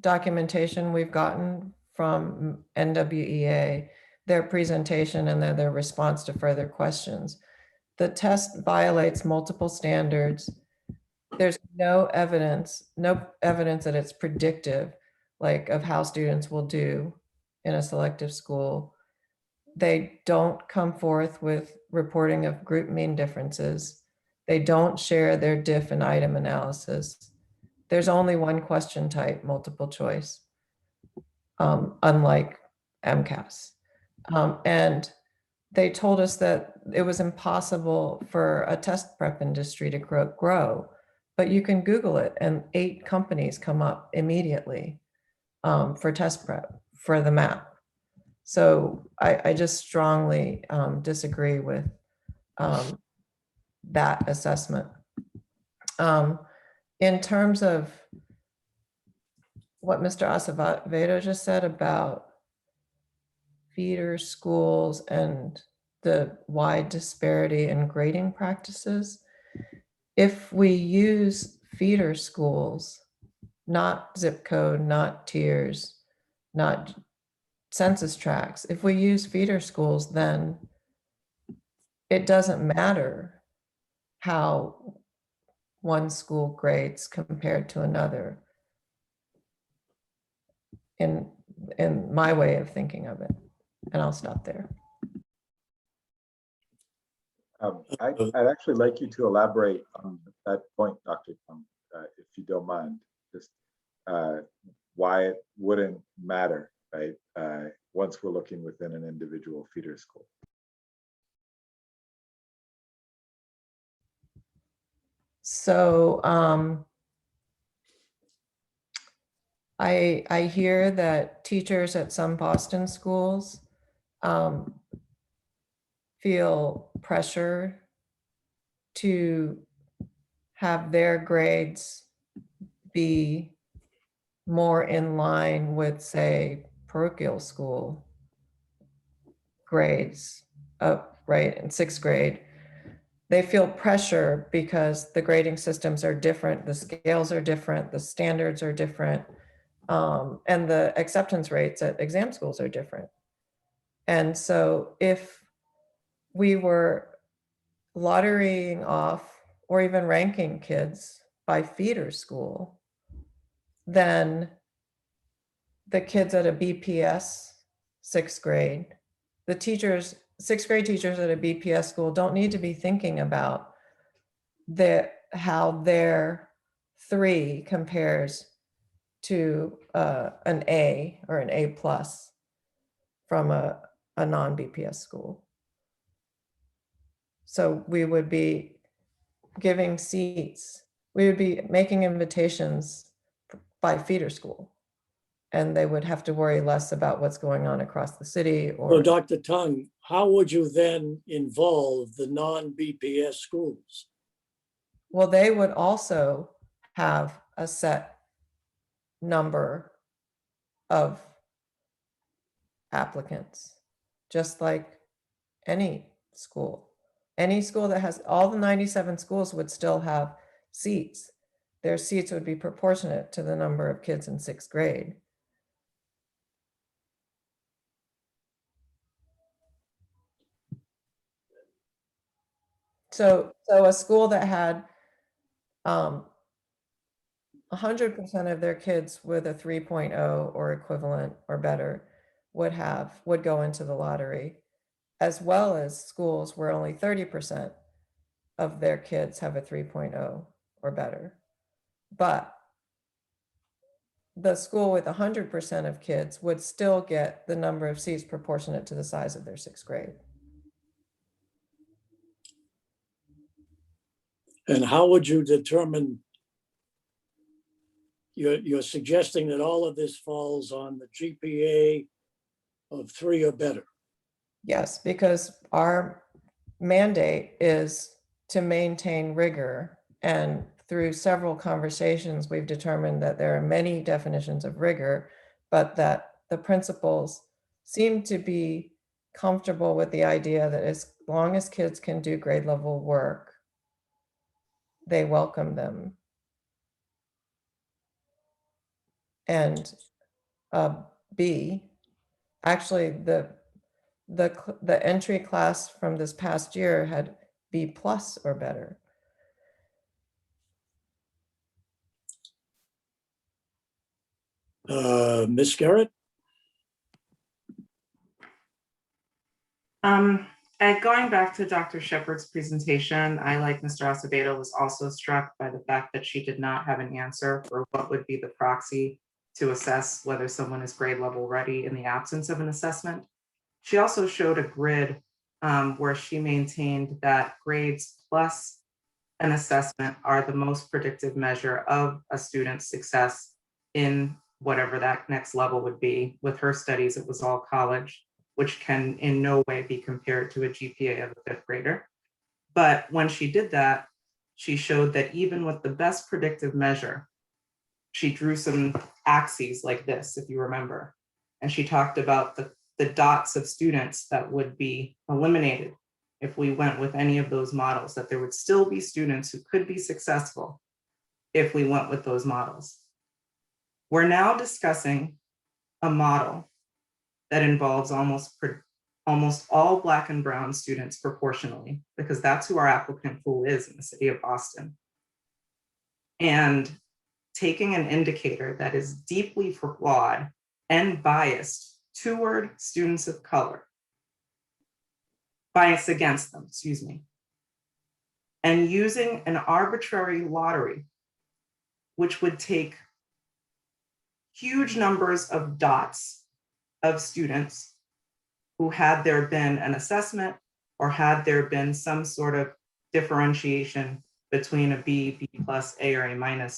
documentation we've gotten from NWEA, their presentation, and then their response to further questions. The test violates multiple standards. There's no evidence that it's predictive, like of how students will do in a selective school. They don't come forth with reporting of group mean differences. They don't share their diff and item analysis. There's only one question type, multiple choice, unlike MCAS. And they told us that it was impossible for a test prep industry to grow, but you can Google it and 8 companies come up immediately for test prep for the MAP. So I just strongly disagree with that assessment. In terms of what Mr. Acevedo just said about feeder schools and the wide disparity in grading practices, if we use feeder schools, not zip code, not tiers, not census tracts, if we use feeder schools, then it doesn't matter how one school grades compared to another, in my way of thinking of it. And I'll stop there. I'd actually like you to elaborate on that point, Dr. Tung, if you don't mind, just why it wouldn't matter, right? Once we're looking within an individual feeder school. So I hear that teachers at some Boston schools feel pressure to have their grades be more in line with, say, parochial school grades, right, in 6th grade. They feel pressure because the grading systems are different, the scales are different, the standards are different, and the acceptance rates at exam schools are different. And so if we were lotterying off or even ranking kids by feeder school, then the kids at a BPS 6th grade, the teachers, 6th grade teachers at a BPS school don't need to be thinking about how their 3 compares to an A or an A+ from a non-BPS school. So we would be giving seats, we would be making invitations by feeder school, and they would have to worry less about what's going on across the city. Or So Dr. Tung, how would you then involve the non-BPS schools? Well, they would also have a set number of applicants, just like any school. Any school that has, all the 97 schools would still have seats. Their seats would be proportionate to the number of kids in 6th grade. So a school that had 100% of their kids with a 3.0 or equivalent or better would go into the lottery, as well as schools where only 30% of their kids have a 3.0 or better. But the school with 100% of kids would still get the number of seats proportionate to the size of their sixth grade. And how would you determine, you're suggesting that all of this falls on the GPA of 3 or better? Yes, because our mandate is to maintain rigor, and through several conversations, we've determined that there are many definitions of rigor, but that the principals seem to be comfortable with the idea that as long as kids can do grade level work, they welcome them. And B, actually the entry class from this past year had B+ or better. Ms. Garrett? Going back to Dr. Shepherd's presentation, I, like Mr. Acevedo, was also struck by the fact that she did not have an answer for what would be the proxy to assess whether someone is grade level ready in the absence of an assessment. She also showed a grid where she maintained that grades plus an assessment are the most predictive measure of a student's success in whatever that next level would be. With her studies, it was all college, which can in no way be compared to a GPA of a 5th grader. But when she did that, she showed that even with the best predictive measure, she drew some axes like this, if you remember. And she talked about the dots of students that would be eliminated if we went with any of those models, that there would still be students who could be successful if we went with those models. We're now discussing a model that involves almost all Black and Brown students proportionally, because that's who our applicant pool is in the city of Boston. And taking an indicator that is deeply flawed and biased toward students of color, bias against them, excuse me, and using an arbitrary lottery, which would take huge numbers of dots of students who, had there been an assessment or had there been some sort of differentiation between a B, B+, A, or A-,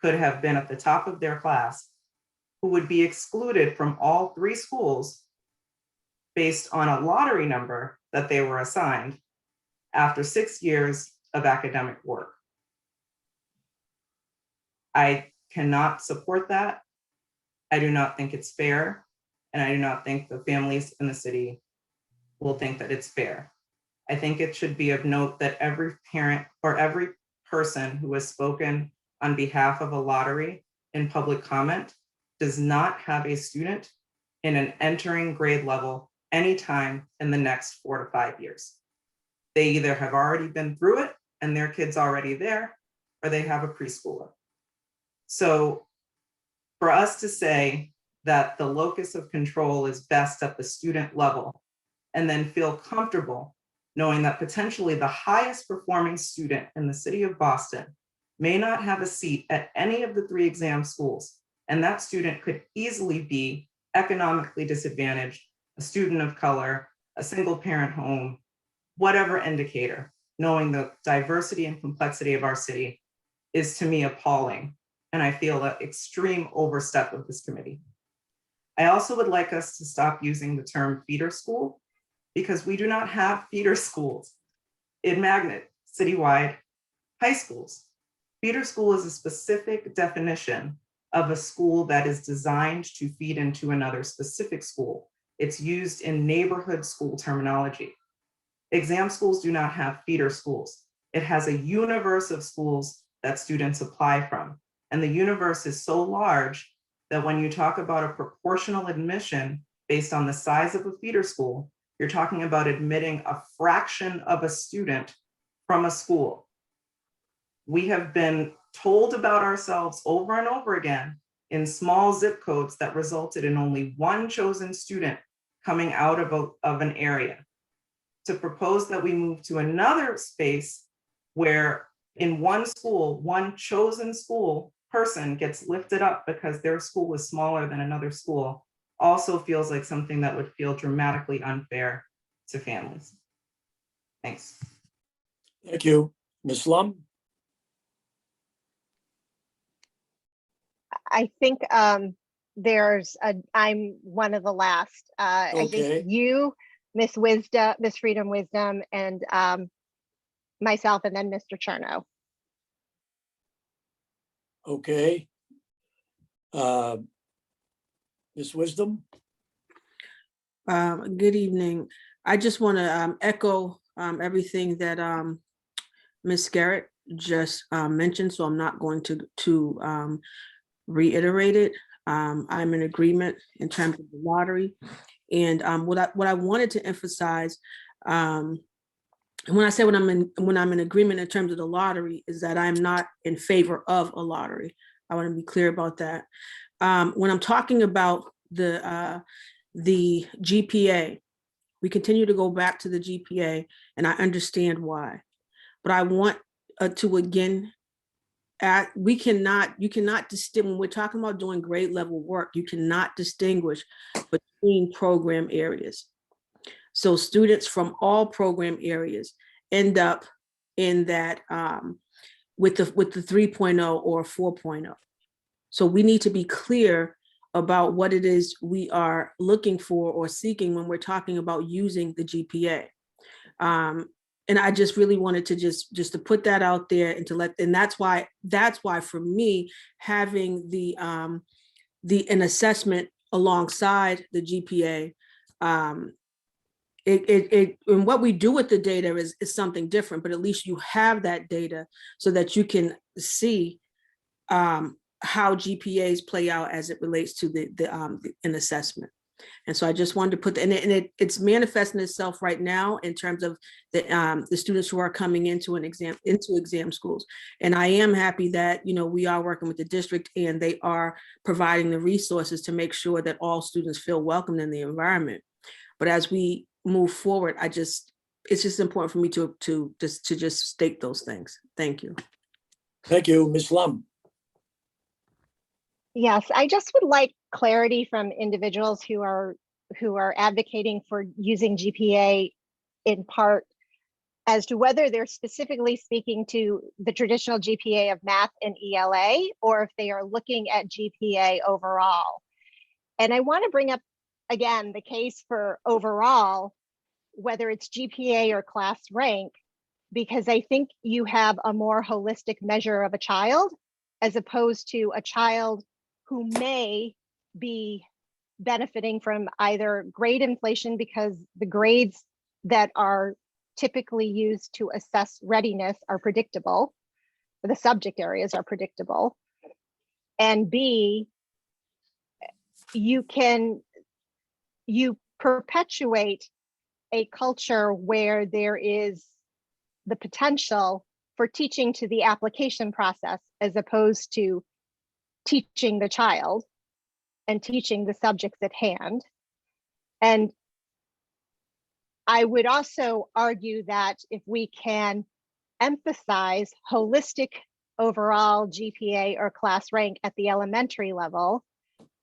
could have been at the top of their class, who would be excluded from all 3 schools based on a lottery number that they were assigned after 6 years of academic work. I cannot support that. I do not think it's fair, and I do not think the families in the city will think that it's fair. I think it should be of note that every parent or every person who has spoken on behalf of a lottery in public comment does not have a student in an entering grade level anytime in the next 4 to 5 years. They either have already been through it and their kid's already there, or they have a preschooler. So for us to say that the locus of control is best at the student level, and then feel comfortable knowing that potentially the highest performing student in the city of Boston may not have a seat at any of the 3 exam schools, and that student could easily be economically disadvantaged, a student of color, a single parent home, whatever indicator, knowing the diversity and complexity of our city is, to me, appalling. And I feel an extreme overstep of this committee. I also would like us to stop using the term feeder school, because we do not have feeder schools in Magnet, citywide high schools. Feeder school is a specific definition of a school that is designed to feed into another specific school. It's used in neighborhood school terminology. Exam schools do not have feeder schools. It has a universe of schools that students apply from. And the universe is so large that when you talk about a proportional admission based on the size of a feeder school, you're talking about admitting a fraction of a student from a school. We have been told about ourselves over and over again in small zip codes that resulted in only one chosen student coming out of an area. To propose that we move to another space where in one school, one chosen school person gets lifted up because their school was smaller than another school also feels like something that would feel dramatically unfair to families. Thanks. Thank you. Ms. Lum? I think I'm one of the last. I Okay. think you, Miss Freedom Wisdom, and myself, and then Mr. Cherno. Okay. Ms. Wisdom? Good evening. I just want to echo everything that Ms. Garrett just mentioned, so I'm not going to reiterate it. I'm in agreement in terms of the lottery. And what I wanted to emphasize, when I say when I'm in agreement in terms of the lottery, is that I'm not in favor of a lottery. I want to be clear about that. When I'm talking about the GPA, we continue to go back to the GPA, and I understand why. But I want to again, you cannot distinguish, when we're talking about doing grade level work, you cannot distinguish between program areas. So students from all program areas end up in that with the 3.0 or 4.0. So we need to be clear about what it is we are looking for or seeking when we're talking about using the GPA. And I just really wanted to just to put that out there and and that's why for me, having an assessment alongside the GPA, and what we do with the data is something different, but at least you have that data so that you can see how GPAs play out as it relates to an assessment. And so I just wanted to put it's manifesting itself right now in terms of the students who are coming into exam schools. And I am happy that, we are working with the district and they are providing the resources to make sure that all students feel welcomed in the environment. But as we move forward, it's just important for me to just state those things. Thank you. Thank you, Ms. Lum. Yes, I just would like clarity from individuals who are advocating for using GPA in part as to whether they're specifically speaking to the traditional GPA of math and ELA, or if they are looking at GPA overall. And I want to bring up again the case for overall, whether it's GPA or class rank, because I think you have a more holistic measure of a child as opposed to a child who may be benefiting from either grade inflation because the grades that are typically used to assess readiness are predictable, or the subject areas are predictable, and B, you perpetuate a culture where there is the potential for teaching to the application process as opposed to teaching the child and teaching the subjects at hand. And I would also argue that if we can emphasize holistic overall GPA or class rank at the elementary level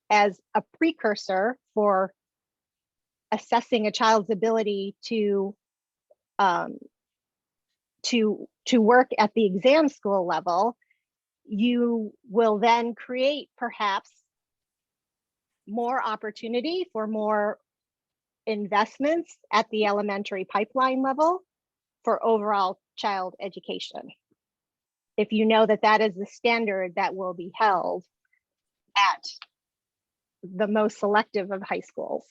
as a precursor for assessing a child's ability to work at the exam school level, you will then create perhaps more opportunity for more investments at the elementary pipeline level for overall child education. If you know that that is the standard that will be held at the most selective of high schools.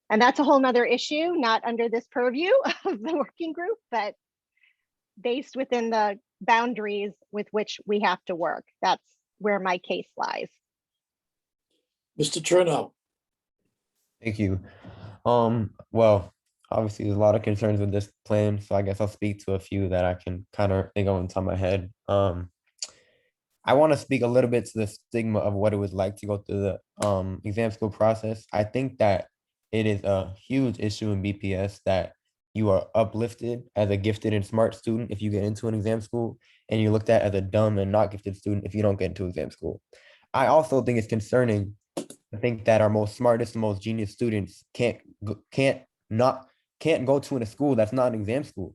And that's a whole nother issue, not under this purview of the working group, but based within the boundaries with which we have to work. That's where my case lies. Mr. Cherno. Thank you. Well, obviously there's a lot of concerns with this plan, so I guess I'll speak to a few that I can kind of think of on top of my head. I want to speak a little bit to the stigma of what it was like to go through the exam school process. I think that it is a huge issue in BPS that you are uplifted as a gifted and smart student if you get into an exam school, and you're looked at as a dumb and not gifted student if you don't get into exam school. I also think it's concerning to think that our most smartest and most genius students can't go to a school that's not an exam school.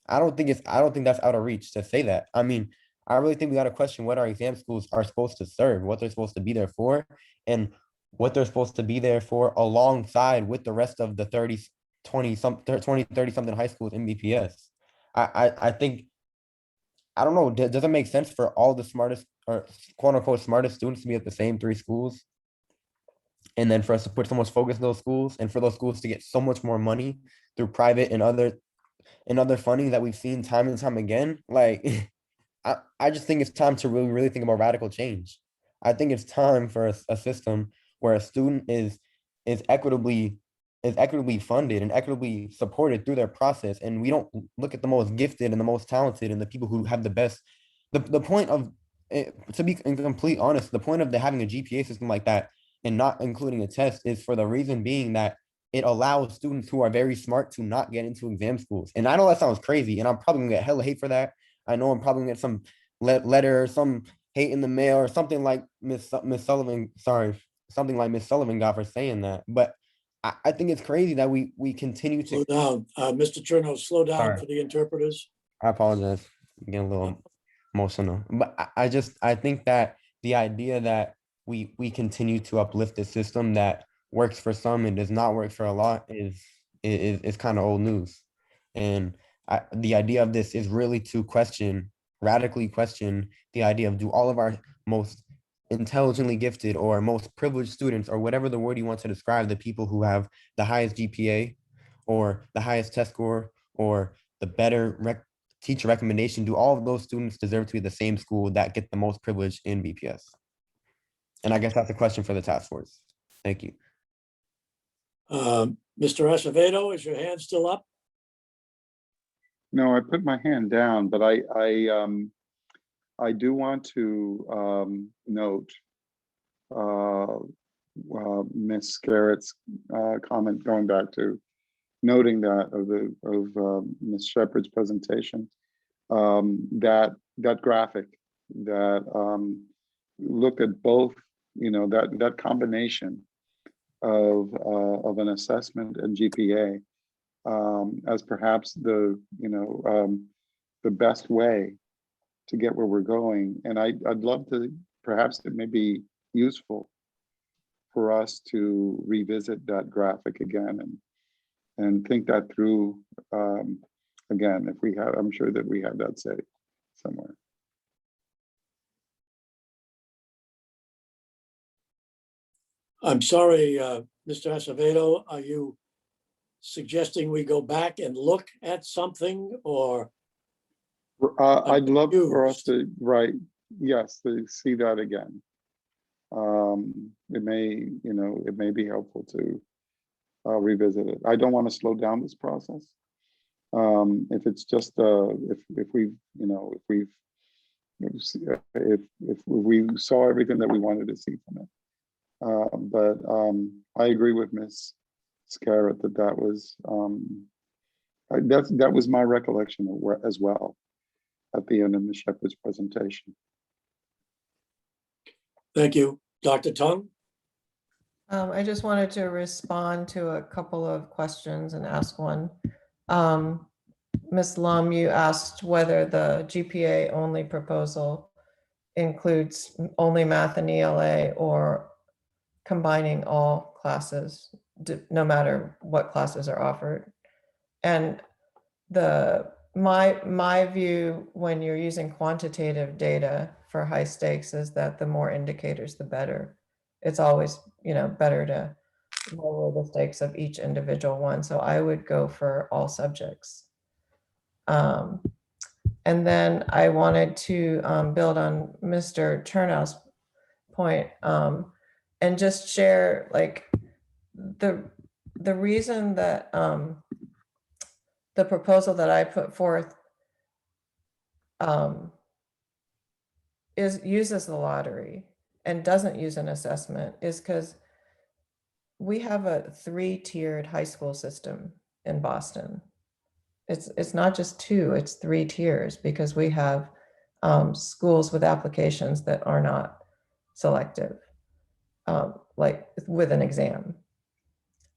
I don't think that's out of reach to say that. I mean, I really think we got to question what our exam schools are supposed to serve, what they're supposed to be there for, and what they're supposed to be there for alongside with the rest of the 30 something high schools in BPS. I think, I don't know, does it make sense for all the smartest or quote unquote smartest students to be at the same 3 schools? And then for us to put so much focus in those schools and for those schools to get so much more money through private and other funding that we've seen time and time again. Like, I just think it's time to really think about radical change. I think it's time for a system where a student is equitably funded and equitably supported through their process. And we don't look at the most gifted and the most talented and the people who have the best. The point of, to be completely honest, the point of having a GPA system like that and not including a test is for the reason being that it allows students who are very smart to not get into exam schools. And I know that sounds crazy, and I'm probably gonna get hella hate for that. I know I'm probably gonna get some letter or some hate in the mail or something like Miss Sullivan. Sorry, something like Miss Sullivan got for saying that. But I think it's crazy that we continue to Slow down. Mr. Cherno, slow down Sorry. for the interpreters. I apologize. I'm getting a little emotional, but I think that the idea that we continue to uplift the system that works for some and does not work for a lot is kind of old news. And the idea of this is really to radically question the idea of, do all of our most intelligently gifted or most privileged students, or whatever the word you want to describe the people who have the highest GPA or the highest test score or the better teacher recommendation, do all of those students deserve to be the same school that get the most privilege in BPS? And I guess that's a question for the task force. Thank you. Mr. Acevedo, is your hand still up? No, I put my hand down, but I do want to note Ms. Garrett's comment, going back to noting that of Ms. Shepherd's presentation, that graphic that looked at both, that combination of an assessment and GPA as perhaps the best way to get where we're going. And I'd love to, perhaps it may be useful for us to revisit that graphic again and think that through again. If we have, I'm sure that we have that saved somewhere. I'm sorry, Mr. Acevedo, are you suggesting we go back and look at something, or? I'd love for us to, to see that again. It may be helpful to revisit it. I don't want to slow down this process. If it's just if we saw everything that we wanted to see from it. But I agree with Ms. Scarrett that was my recollection as well at the end of Ms. Shepherd's presentation. Thank you. Dr. Tung? I just wanted to respond to a couple of questions and ask one. Ms. Lum, you asked whether the GPA only proposal includes only math and ELA or combining all classes, no matter what classes are offered. And my view when you're using quantitative data for high stakes is that the more indicators, the better. It's always, better to lower the stakes of each individual one. So I would go for all subjects. And then I wanted to build on Mr. Chernow's point and just share the reason that the proposal that I put forth uses the lottery and doesn't use an assessment is because we have a 3-tiered high school system in Boston. It's not just 2, it's 3 tiers because we have schools with applications that are not selective, like with an exam.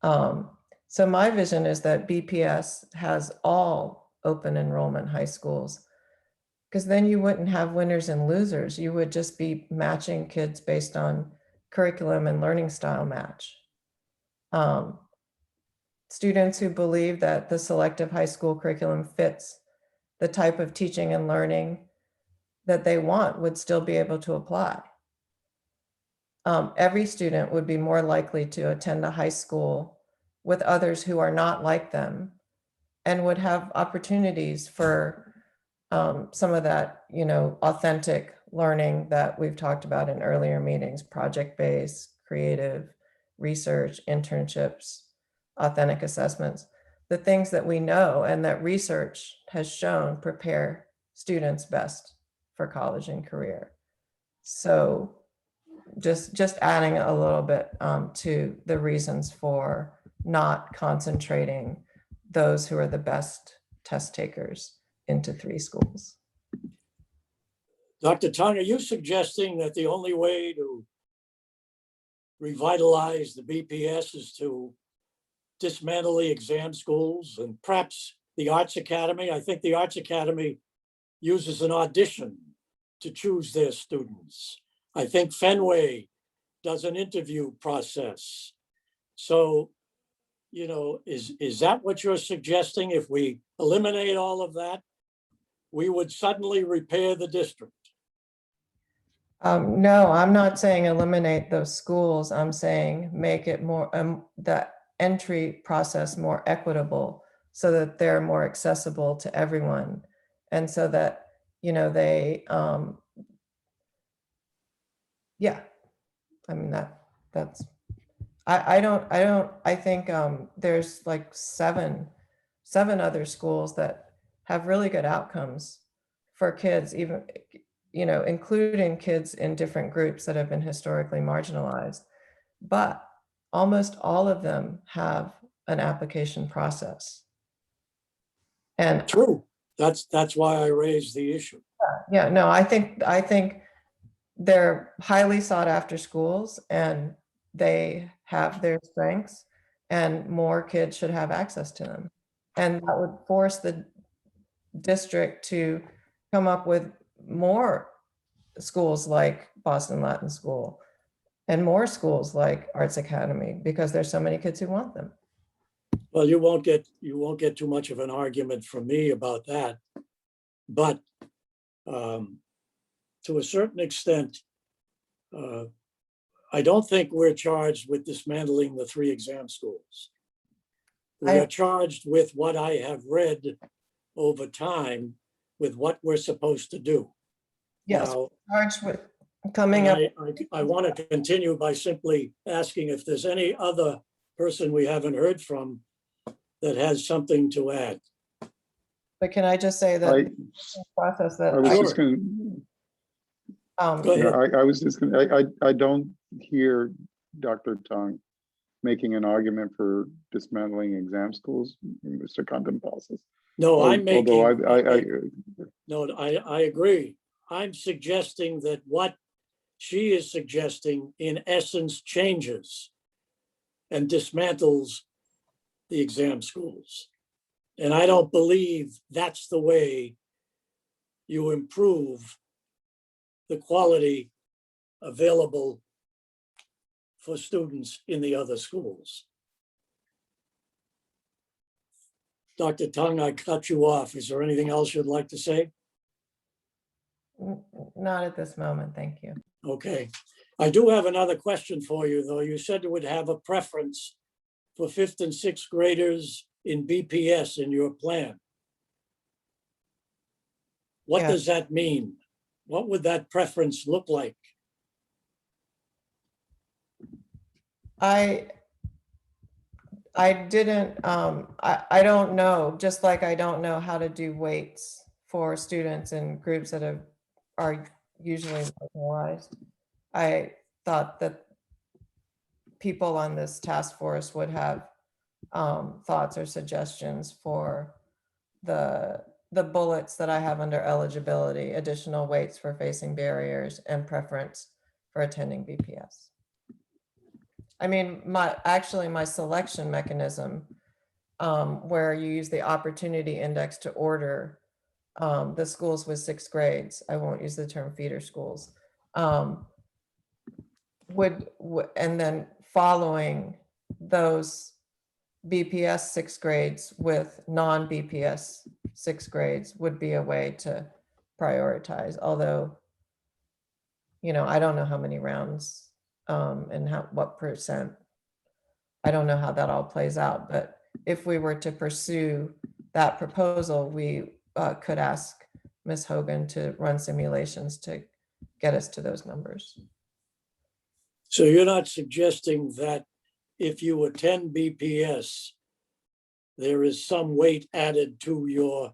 So my vision is that BPS has all open enrollment high schools, because then you wouldn't have winners and losers. You would just be matching kids based on curriculum and learning style match. Students who believe that the selective high school curriculum fits the type of teaching and learning that they want would still be able to apply. Every student would be more likely to attend a high school with others who are not like them and would have opportunities for some of that, authentic learning that we've talked about in earlier meetings, project-based, creative, research, internships, authentic assessments, the things that we know and that research has shown prepare students best for college and career. So just adding a little bit to the reasons for not concentrating those who are the best test takers into 3 schools. Dr. Tung, are you suggesting that the only way to revitalize the BPS is to dismantle the exam schools and perhaps the Arts Academy? I think the Arts Academy uses an audition to choose their students. I think Fenway does an interview process. So, is that what you're suggesting? If we eliminate all of that, we would suddenly repair the district? No, I'm not saying eliminate those schools. I'm saying make it more, the entry process more equitable so that they're more accessible to everyone. And so that, they, yeah, I mean, that's, I think there's like seven other schools that have really good outcomes for kids, even, including kids in different groups that have been historically marginalized. But almost all of them have an application process. And true, that's why I raised the issue. Yeah, no, I think they're highly sought after schools and they have their strengths and more kids should have access to them. And that would force the district to come up with more schools like Boston Latin School and more schools like Arts Academy, because there's so many kids who want them. Well, you won't get too much of an argument from me about that. But to a certain extent, I don't think we're charged with dismantling the 3 exam schools. We are charged with what I have read over time with what we're supposed to do. Yes, Now, charged with coming up. I want to continue by simply asking if there's any other person we haven't heard from that has something to add. But can I just say that the process that I was just Sure. going Go ahead. I was just going to, I don't hear Dr. Tung making an argument for dismantling exam schools, Mr. Contemposis. No, I'm making. Although I agree. I'm suggesting that what she is suggesting in essence changes and dismantles the exam schools. And I don't believe that's the way you improve the quality available for students in the other schools. Dr. Tung, I cut you off. Is there anything else you'd like to say? Not at this moment, thank you. Okay. I do have another question for you, though. You said you would have a preference for 5th and 6th graders in BPS in your plan. What does that mean? What would that preference look like? I didn't, I don't know, just like I don't know how to do weights for students in groups that are usually marginalized. I thought that people on this task force would have thoughts or suggestions for the bullets that I have under eligibility, additional weights for facing barriers, and preference for attending BPS. I mean, my selection mechanism, where you use the opportunity index to order the schools with 6th grades, I won't use the term feeder schools, and then following those BPS 6th grades with non-BPS 6th grades would be a way to prioritize. Although, you know, I don't know how many rounds and what percent. I don't know how that all plays out, but if we were to pursue that proposal, we could ask Ms. Hogan to run simulations to get us to those numbers. So you're not suggesting that if you attend BPS, there is some weight added to your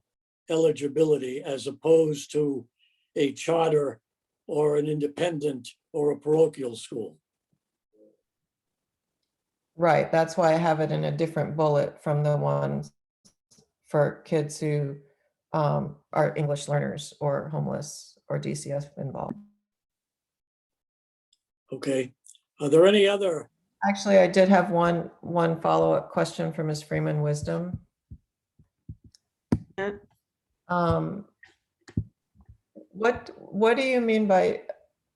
eligibility as opposed to a charter or an independent or a parochial school? Right, that's why I have it in a different bullet from the ones for kids who are English learners or homeless or DCF involved. Okay, are there any other? Actually, I did have one follow-up question for Ms. Freeman Wisdom. What do you mean by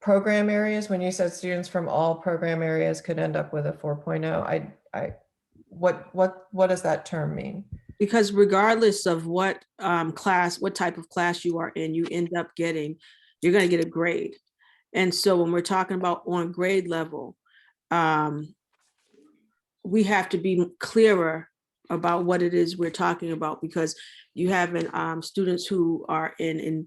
program areas when you said students from all program areas could end up with a 4.0? What does that term mean? Because regardless of what what type of class you are in, you end up getting, you're going to get a grade. And so when we're talking about on grade level, we have to be clearer about what it is we're talking about, because you have students who are in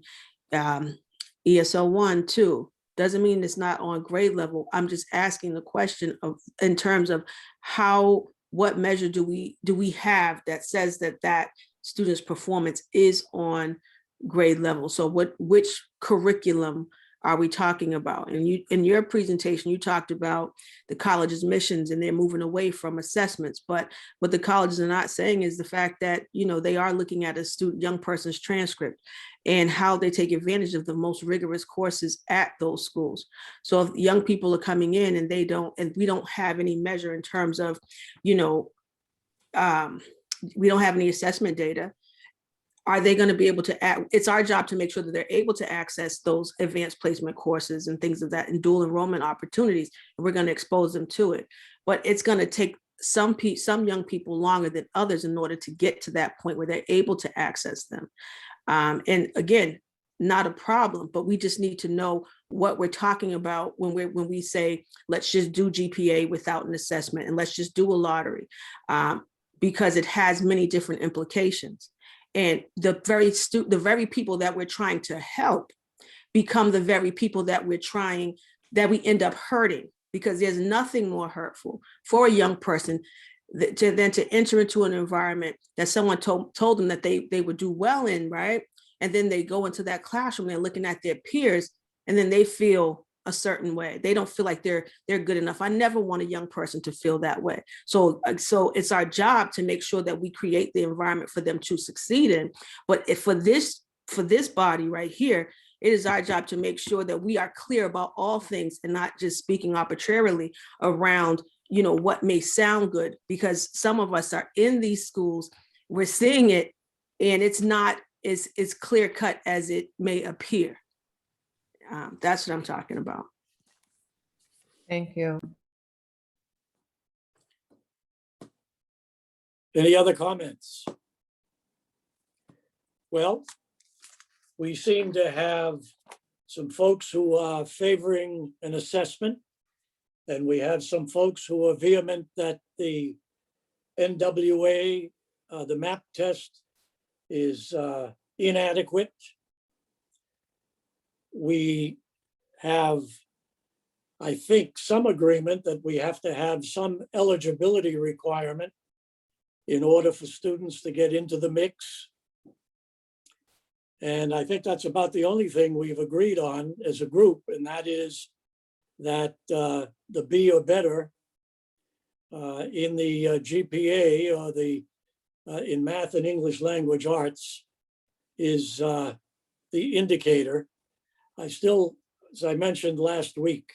ESL 1, 2. Doesn't mean it's not on grade level. I'm just asking the question of, in terms of what measure do we have that says that student's performance is on grade level? So which curriculum are we talking about? And you, in your presentation, you talked about the college's missions and they're moving away from assessments. But what the colleges are not saying is the fact that, you know, they are looking at a young person's transcript and how they take advantage of the most rigorous courses at those schools. So if young people are coming in and we don't have any measure in terms of, you know, we don't have any assessment data, are they going to be able to it's our job to make sure that they're able to access those advanced placement courses and things of that and dual enrollment opportunities, and we're going to expose them to it. But it's going to take some young people longer than others in order to get to that point where they're able to access them. And again, not a problem, but we just need to know what we're talking about when we say, let's just do GPA without an assessment and let's just do a lottery, because it has many different implications. And the very people that we're trying to help become the very people that we end up hurting, because there's nothing more hurtful for a young person than to enter into an environment that someone told them that they would do well in, right? And then they go into that classroom, they're looking at their peers, and then they feel a certain way. They don't feel like they're good enough. I never want a young person to feel that way. So it's our job to make sure that we create the environment for them to succeed in. But for this body right here, it is our job to make sure that we are clear about all things and not just speaking arbitrarily around, you know, what may sound good, because some of us are in these schools, we're seeing it, and it's not as clear cut as it may appear. That's what I'm talking about. Thank you. Any other comments? Well, we seem to have some folks who are favoring an assessment, and we have some folks who are vehement that the NWA, the MAP test, is inadequate. We have, I think, some agreement that we have to have some eligibility requirement in order for students to get into the mix. And I think that's about the only thing we've agreed on as a group, and that is that the B or better in the GPA or the in math and English language arts is the indicator. I still, as I mentioned last week,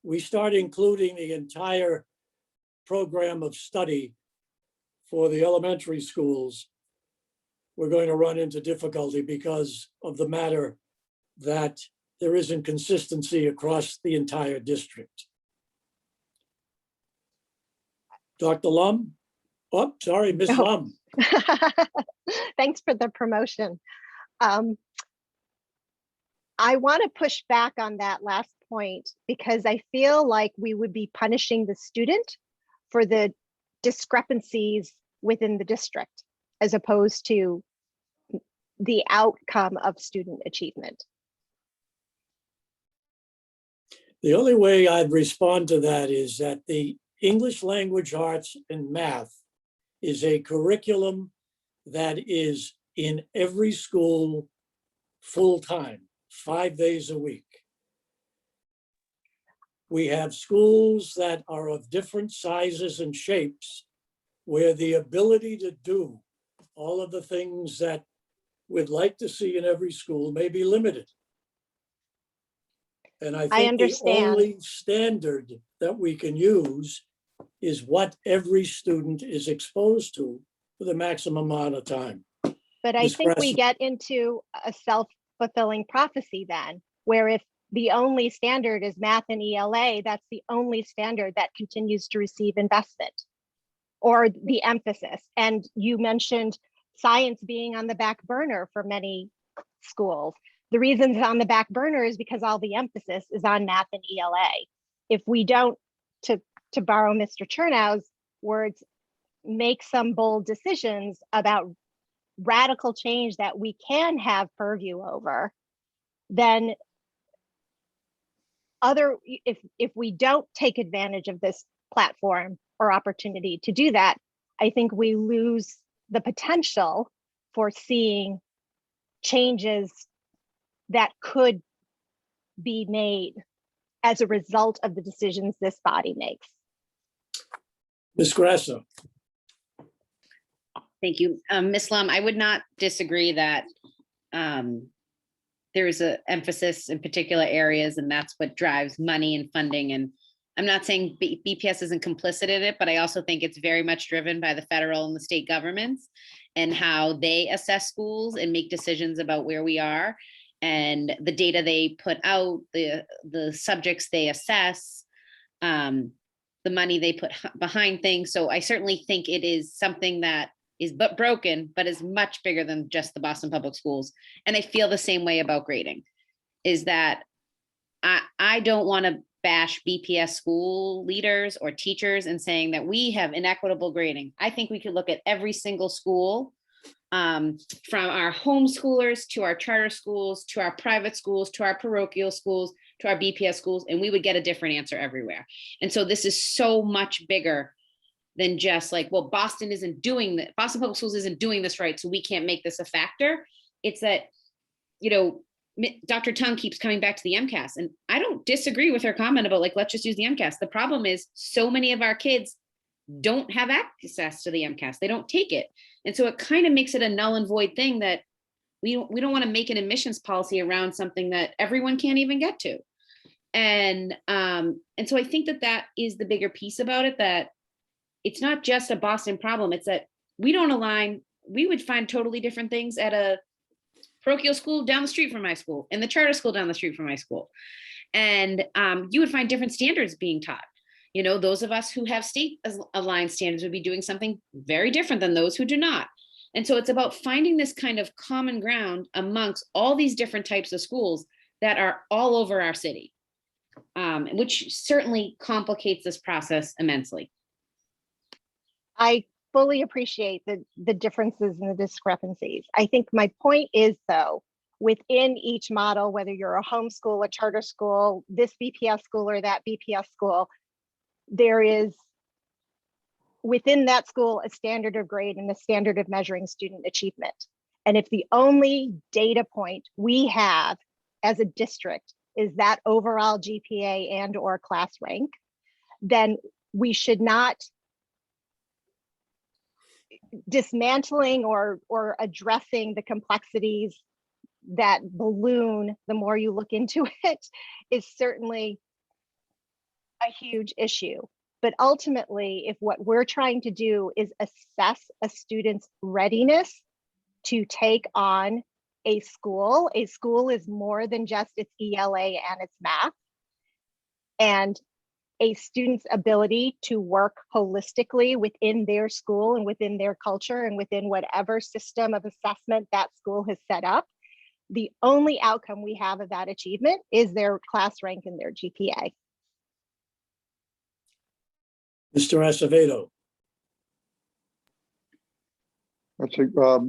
we start including the entire program of study for the elementary schools, we're going to run into difficulty because of the matter that there isn't consistency across the entire district. Dr. Lum? Oh, sorry, Ms. No. Lum. Thanks for the promotion. I want to push back on that last point because I feel like we would be punishing the student for the discrepancies within the district as opposed to the outcome of student achievement. The only way I'd respond to that is that the English language arts and math is a curriculum that is in every school full-time, 5 days a week. We have schools that are of different sizes and shapes where the ability to do all of the things that we'd like to see in every school may be limited. And I think the only standard that we can use is what every student is exposed to for the maximum amount of time. But I think we get into a self-fulfilling prophecy then, where if the only standard is math and ELA, that's the only standard that continues to receive investment or the emphasis. And you mentioned science being on the back burner for many schools. The reason it's on the back burner is because all the emphasis is on math and ELA. If we don't, to borrow Mr. Chernow's words, make some bold decisions about radical change that we can have purview over, then if we don't take advantage of this platform or opportunity to do that, I think we lose the potential for seeing changes that could be made as a result of the decisions this body makes. Ms. Grasso. Thank you. Ms. Lum, I would not disagree that there is an emphasis in particular areas, and that's what drives money and funding. And I'm not saying BPS isn't complicit in it, but I also think it's very much driven by the federal and the state governments and how they assess schools and make decisions about where we are. And the data they put out, the subjects they assess, the money they put behind things. So I certainly think it is something that is but broken, but is much bigger than just the Boston Public Schools. And I feel the same way about grading, is that I don't want to bash BPS school leaders or teachers and saying that we have inequitable grading. I think we could look at every single school, from our homeschoolers to our charter schools, to our private schools, to our parochial schools, to our BPS schools, and we would get a different answer everywhere. And so this is so much bigger than just like, well, Boston isn't doing that. Boston Public Schools isn't doing this right, so we can't make this a factor. It's that, you know, Dr. Tung keeps coming back to the MCAS, and I don't disagree with her comment about like, let's just use the MCAS. The problem is so many of our kids don't have access to the MCAS. They don't take it. And so it kind of makes it a null and void thing that we don't want to make an admissions policy around something that everyone can't even get to. And so I think that that is the bigger piece about it, that it's not just a Boston problem. It's that we don't align. We would find totally different things at a parochial school down the street from my school and the charter school down the street from my school. And you would find different standards being taught. You know, those of us who have state aligned standards would be doing something very different than those who do not. And so it's about finding this kind of common ground amongst all these different types of schools that are all over our city, which certainly complicates this process immensely. I fully appreciate the differences and the discrepancies. I think my point is, though, within each model, whether you're a homeschool, a charter school, this BPS school or that BPS school, there is within that school a standard of grade and a standard of measuring student achievement. And if the only data point we have as a district is that overall GPA and or class rank, then we should not dismantling or addressing the complexities that balloon the more you look into it is certainly a huge issue. But ultimately, if what we're trying to do is assess a student's readiness to take on a school is more than just its ELA and its math, and a student's ability to work holistically within their school and within their culture and within whatever system of assessment that school has set up. The only outcome we have of that achievement is their class rank and their GPA. Mr. Acevedo. Actually,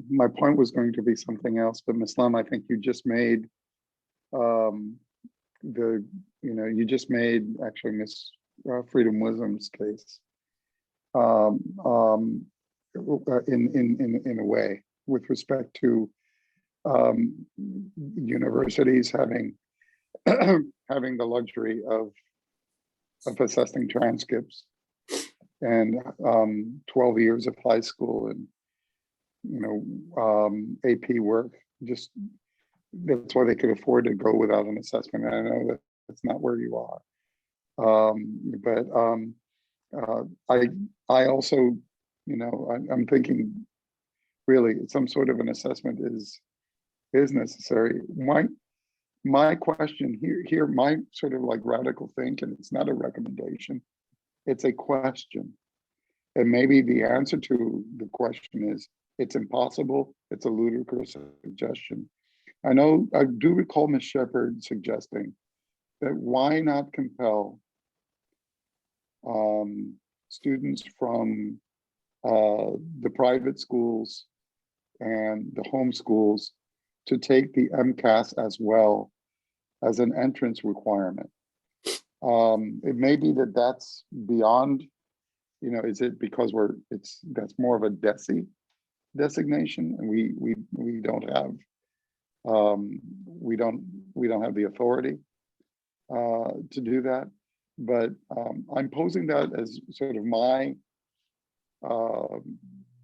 my point was going to be something else, but Ms. Lum, I think you just made you just made actually Ms. Freedom Wisdom's case in a way with respect to universities having having the luxury of assessing transcripts and 12 years of high school and AP work. Just that's why they could afford to go without an assessment. And I know that that's not where you are, I also, I'm thinking really some sort of an assessment is necessary. My question here, my sort of like radical thinking, it's not a recommendation, it's a question. And maybe the answer to the question is, it's impossible, it's a ludicrous suggestion. I do recall Ms. Shepherd suggesting that why not compel students from the private schools and the home schools to take the MCAS as well as an entrance requirement. It may be that that's beyond, is it because that's more of a DESE designation, and we don't have we don't have the authority to do that. But I'm posing that as sort of my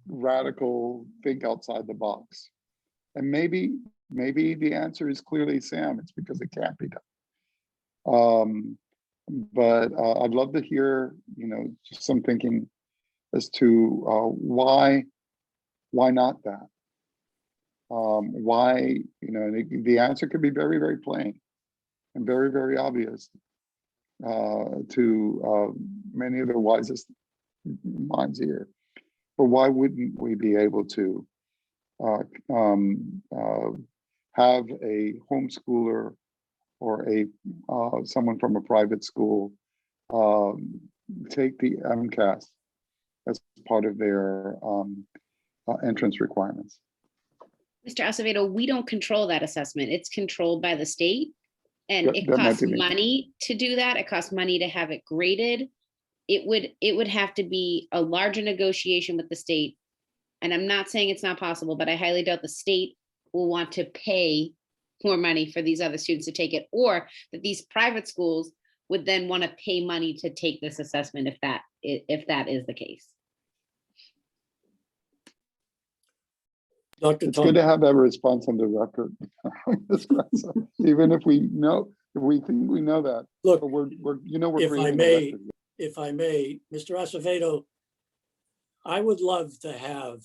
radical think outside the box. And maybe the answer is clearly, Sam, it's because it can't be done. But I'd love to hear, just some thinking as to why not that? Why, the answer could be very, very plain and very, very obvious to many of the wisest minds here. But why wouldn't we be able to have a homeschooler or someone from a private school take the MCAS as part of their entrance requirements? Mr. Acevedo, we don't control that assessment. It's controlled by the state, and That it might costs be me. money to do that. It costs money to have it graded. It would have to be a larger negotiation with the state. And I'm not saying it's not possible, but I highly doubt the state will want to pay more money for these other students to take it, or that these private schools would then want to pay money to take this assessment if that is the case. Dr. It's good to have that response on the record. Even if we think we know that. Look, but we're if creating a record. if I may, Mr. Acevedo, I would love to have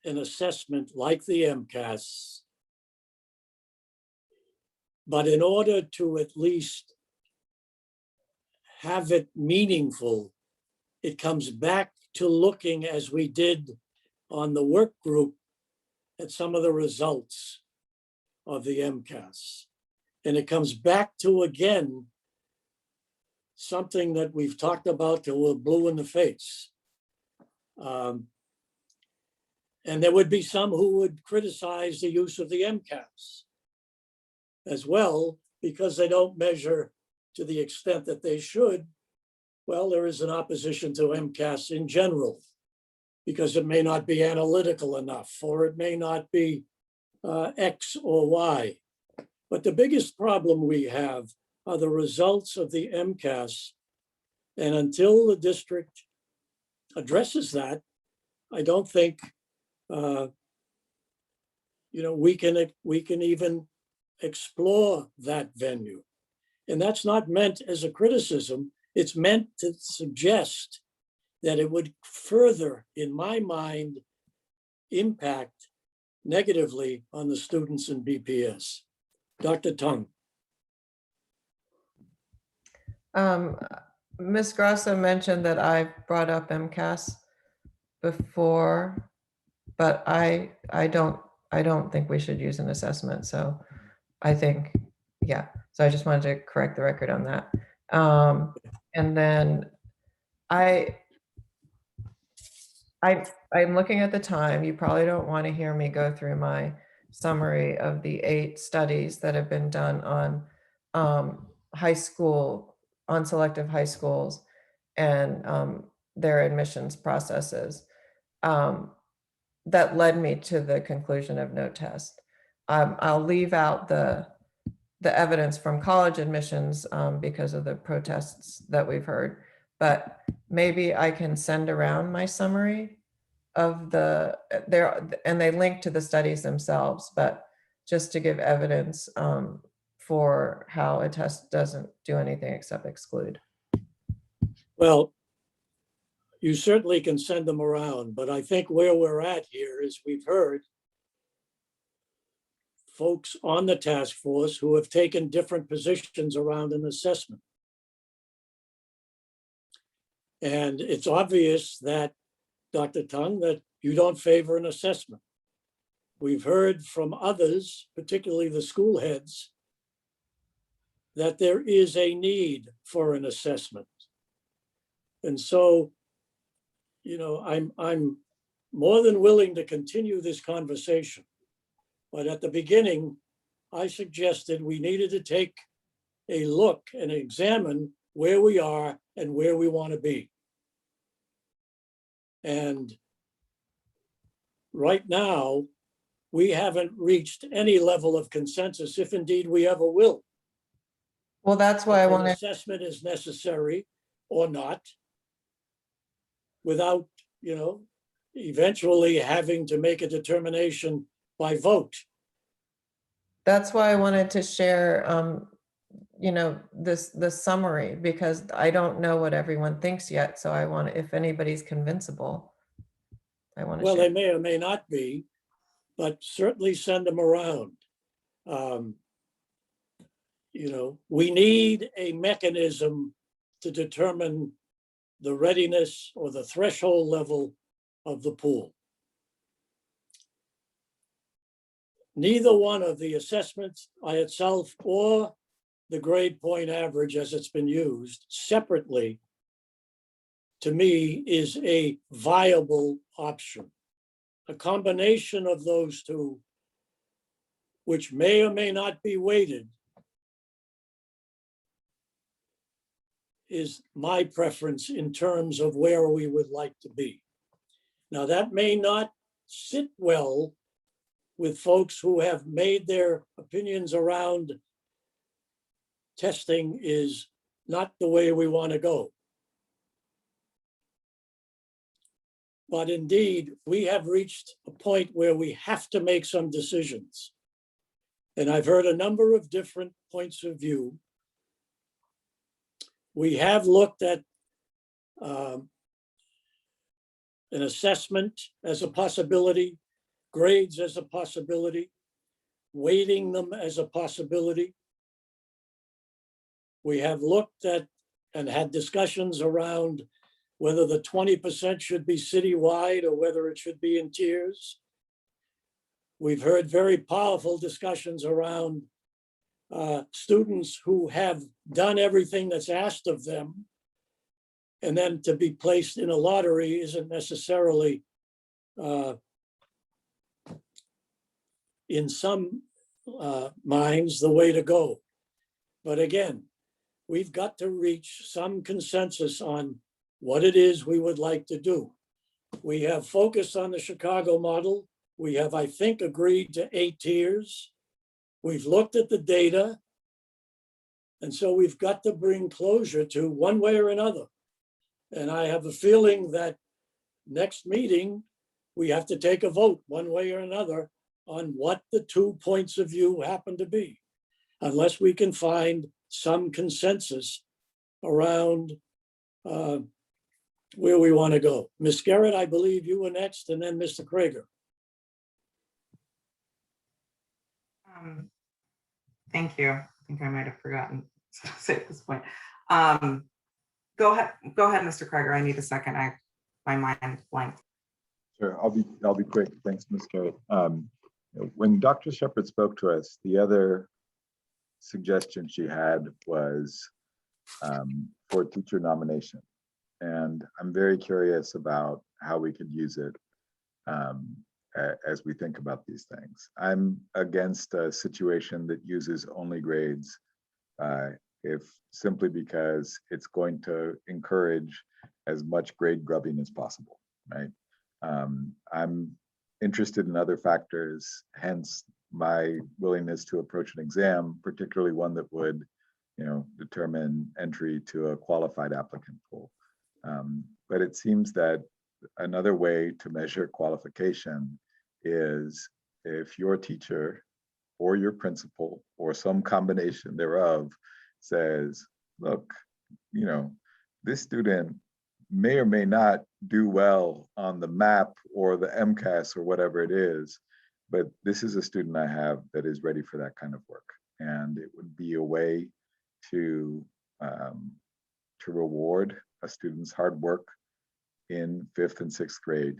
an assessment like the MCAS, but in order to at least have it meaningful, it comes back to looking, as we did on the work group, at some of the results of the MCAS. And it comes back to, again, something that we've talked about till we're blue in the face. And there would be some who would criticize the use of the MCAS as well, because they don't measure to the extent that they should. Well, there is an opposition to MCAS in general. because it may not be analytical enough, or it may not be X or Y. But the biggest problem we have are the results of the MCAS. And until the district addresses that, I don't think we can even explore that venue. And that's not meant as a criticism. It's meant to suggest that it would further, in my mind, impact negatively on the students in BPS. Dr. Tung. Ms. Grasso mentioned that I brought up MCAS before, but I don't think we should use an assessment. So I think, yeah. So I just wanted to correct the record on that. And then I'm looking at the time. You probably don't want to hear me go through my summary of the 8 studies that have been done on on selective high schools and their admissions processes that led me to the conclusion of no test. I'll leave out the evidence from college admissions because of the protests that we've heard, but maybe I can send around my summary of and they link to the studies themselves, but just to give evidence for how a test doesn't do anything except exclude. Well, you certainly can send them around, but I think where we're at here is we've heard folks on the task force who have taken different positions around an assessment. And it's obvious that, Dr. Tung, that you don't favor an assessment. We've heard from others, particularly the school heads, that there is a need for an assessment. And so, I'm more than willing to continue this conversation. But at the beginning, I suggested we needed to take a look and examine where we are and where we want to be. And right now, we haven't reached any level of consensus, if indeed we ever will. Well, that's why I An wanted. assessment is necessary or not, without, eventually having to make a determination by vote. That's why I wanted to share, the summary, because I don't know what everyone thinks yet. So I want, if anybody's convincible, I want to Well, share. they may or may not be, but certainly send them around. We need a mechanism to determine the readiness or the threshold level of the pool. Neither one of the assessments by itself or the grade point average as it's been used separately, to me, is a viable option. A combination of those two, which may or may not be weighted, is my preference in terms of where we would like to be. Now, that may not sit well with folks who have made their opinions around testing is not the way we want to go. But indeed, we have reached a point where we have to make some decisions. And I've heard a number of different points of view. We have looked at an assessment as a possibility, grades as a possibility, weighting them as a possibility. We have looked at and had discussions around whether the 20% should be citywide or whether it should be in tiers. We've heard very powerful discussions around students who have done everything that's asked of them, and then to be placed in a lottery isn't necessarily, in some minds, the way to go. But again, we've got to reach some consensus on what it is we would like to do. We have focused on the Chicago model. We have, I think, agreed to 8 tiers. We've looked at the data. And so we've got to bring closure to one way or another. And I have a feeling that next meeting, we have to take a vote one way or another on what the 2 points of view happen to be, unless we can find some consensus around where we want to go. Ms. Garrett, I believe you were next, and then Mr. Krager. Thank you. I think I might have forgotten to say at this point. Go ahead, Mr. Krager. I need a second. My mind blanked. Sure, I'll be quick. Thanks, Ms. Garrett. When Dr. Shepherd spoke to us, the other suggestion she had was for teacher nomination. And I'm very curious about how we could use it as we think about these things. I'm against a situation that uses only grades, if simply because it's going to encourage as much grade grubbing as possible, right? I'm interested in other factors, hence my willingness to approach an exam, particularly one that would, determine entry to a qualified applicant pool. But it seems that another way to measure qualification is if your teacher or your principal or some combination thereof says, look, this student may or may not do well on the MAP or the MCAS or whatever it is, but this is a student I have that is ready for that kind of work. And it would be a way to reward a student's hard work in 5th and 6th grade.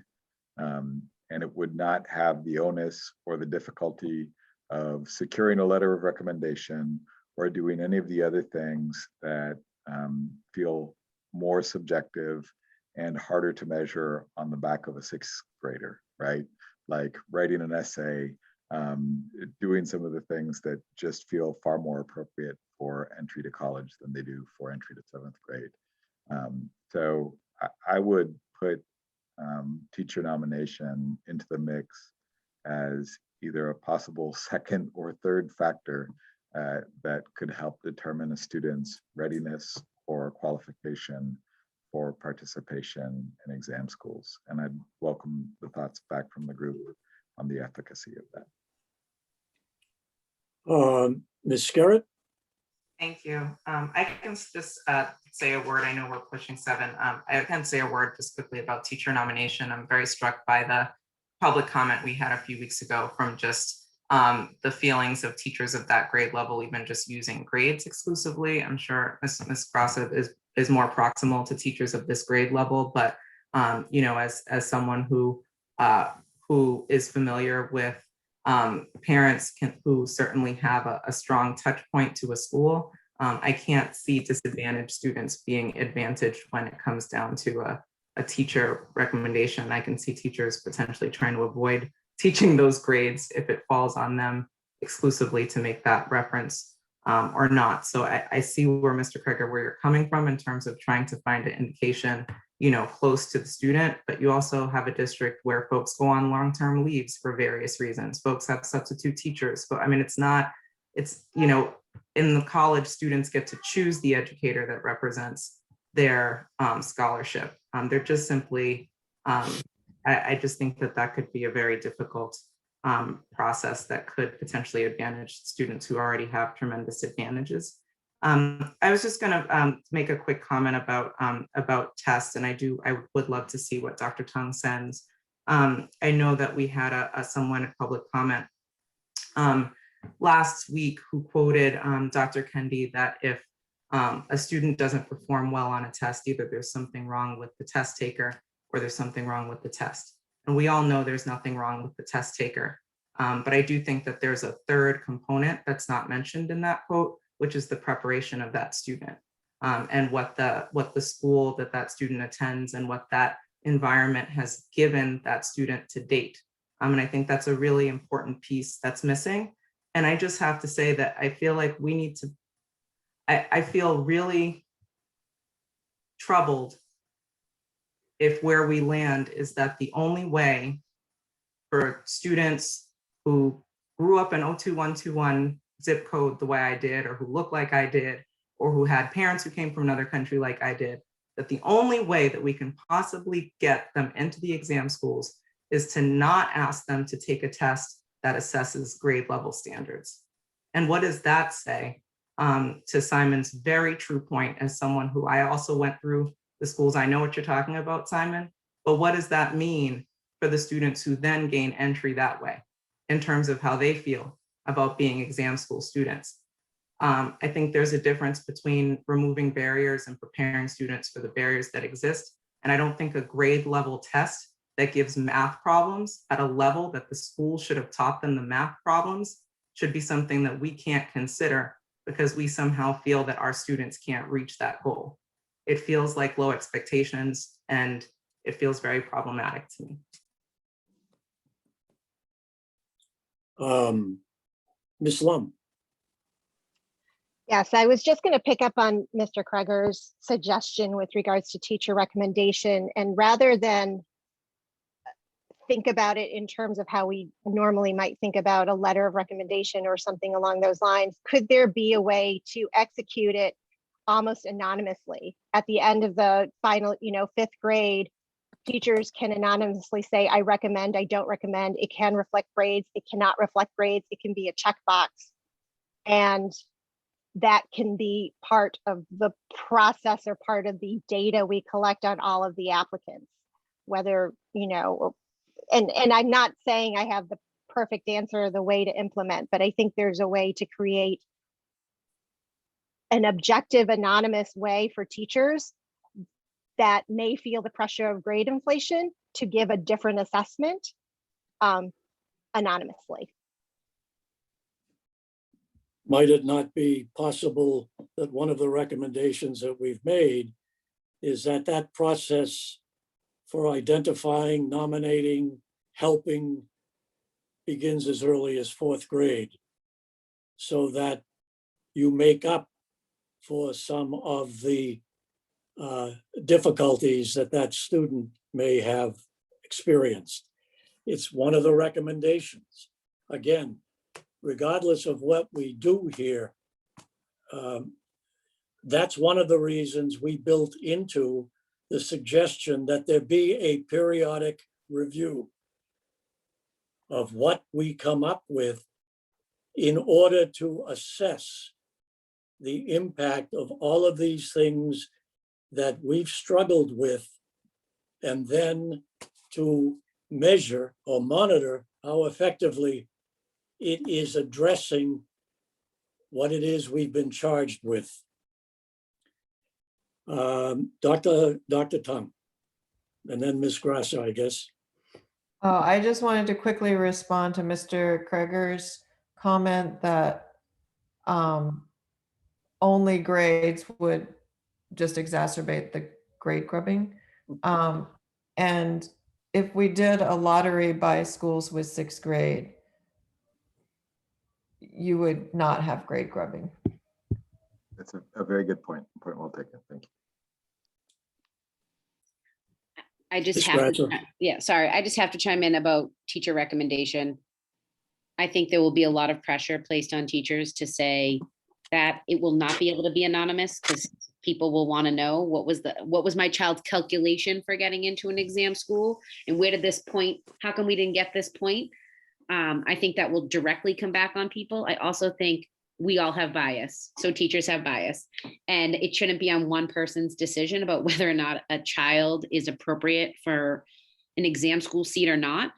And it would not have the onus or the difficulty of securing a letter of recommendation or doing any of the other things that feel more subjective and harder to measure on the back of a 6th grader, right? Like writing an essay, doing some of the things that just feel far more appropriate for entry to college than they do for entry to 7th grade. So I would put teacher nomination into the mix as either a possible second or third factor that could help determine a student's readiness or qualification for participation in exam schools. And I'd welcome the thoughts back from the group on the efficacy of that. Ms. Skerritt? Thank you. I can just say a word. I know we're pushing 7. I can say a word just quickly about teacher nomination. I'm very struck by the public comment we had a few weeks ago from just the feelings of teachers of that grade level, even just using grades exclusively. I'm sure Ms. Grassa is more proximal to teachers of this grade level, but as someone who is familiar with parents who certainly have a strong touch point to a school, I can't see disadvantaged students being advantaged when it comes down to a teacher recommendation. I can see teachers potentially trying to avoid teaching those grades if it falls on them exclusively to make that reference or not. So I see where Mr. Krager, where you're coming from in terms of trying to find an indication, close to the student, but you also have a district where folks go on long-term leaves for various reasons. Folks have substitute teachers. But I mean, in the college, students get to choose the educator that represents their scholarship. They're just simply, I just think that could be a very difficult process that could potentially advantage students who already have tremendous advantages. I was just going to make a quick comment about tests, and I would love to see what Dr. Tung sends. I know that we had someone at public comment last week who quoted Dr. Kendi that if a student doesn't perform well on a test, either there's something wrong with the test taker or there's something wrong with the test. And we all know there's nothing wrong with the test taker. But I do think that there's a third component that's not mentioned in that quote, which is the preparation of that student and what the school that student attends and what that environment has given that student to date. And I think that's a really important piece that's missing. And I just have to say that I feel like we need to, I feel really troubled if where we land is that the only way for students who grew up in 02121 zip code the way I did, or who look like I did, or who had parents who came from another country like I did, that the only way that we can possibly get them into the exam schools is to not ask them to take a test that assesses grade level standards. And what does that say? To Simon's very true point, as someone who I also went through the schools, I know what you're talking about, Simon, but what does that mean for the students who then gain entry that way in terms of how they feel about being exam school students? I think there's a difference between removing barriers and preparing students for the barriers that exist. And I don't think a grade level test that gives math problems at a level that the school should have taught them the math problems should be something that we can't consider because we somehow feel that our students can't reach that goal. It feels like low expectations, and it feels very problematic to me. Ms. Lum. Yes, I was just going to pick up on Mr. Kreger's suggestion with regards to teacher recommendation, and rather than think about it in terms of how we normally might think about a letter of recommendation or something along those lines, could there be a way to execute it almost anonymously? At the end of the final, fifth grade, teachers can anonymously say, I recommend, I don't recommend. It can reflect grades, it cannot reflect grades, it can be a checkbox. And that can be part of the process or part of the data we collect on all of the applicants, whether, and I'm not saying I have the perfect answer or the way to implement, but I think there's a way to create an objective, anonymous way for teachers that may feel the pressure of grade inflation to give a different assessment anonymously. Might it not be possible that one of the recommendations that we've made is that that process for identifying, nominating, helping begins as early as fourth grade, so that you make up for some of the difficulties that that student may have experienced? It's one of the recommendations. Again, regardless of what we do here, that's one of the reasons we built into the suggestion that there be a periodic review of what we come up with in order to assess the impact of all of these things that we've struggled with, and then to measure or monitor how effectively it is addressing what it is we've been charged with. Dr. Tung, and then Ms. Grassa, I guess. I just wanted to quickly respond to Mr. Kreger's comment that only grades would just exacerbate the grade grubbing. And if we did a lottery by schools with sixth grade, you would not have grade grubbing. That's a very good point. Point well taken. Thank you. I just have to, I just have to chime in about teacher recommendation. I think there will be a lot of pressure placed on teachers to say that it will not be able to be anonymous, because people will want to know what was my child's calculation for getting into an exam school, and where did this point, how come we didn't get this point? I think that will directly come back on people. I also think we all have bias. So teachers have bias, and it shouldn't be on one person's decision about whether or not a child is appropriate for an exam school seat or not.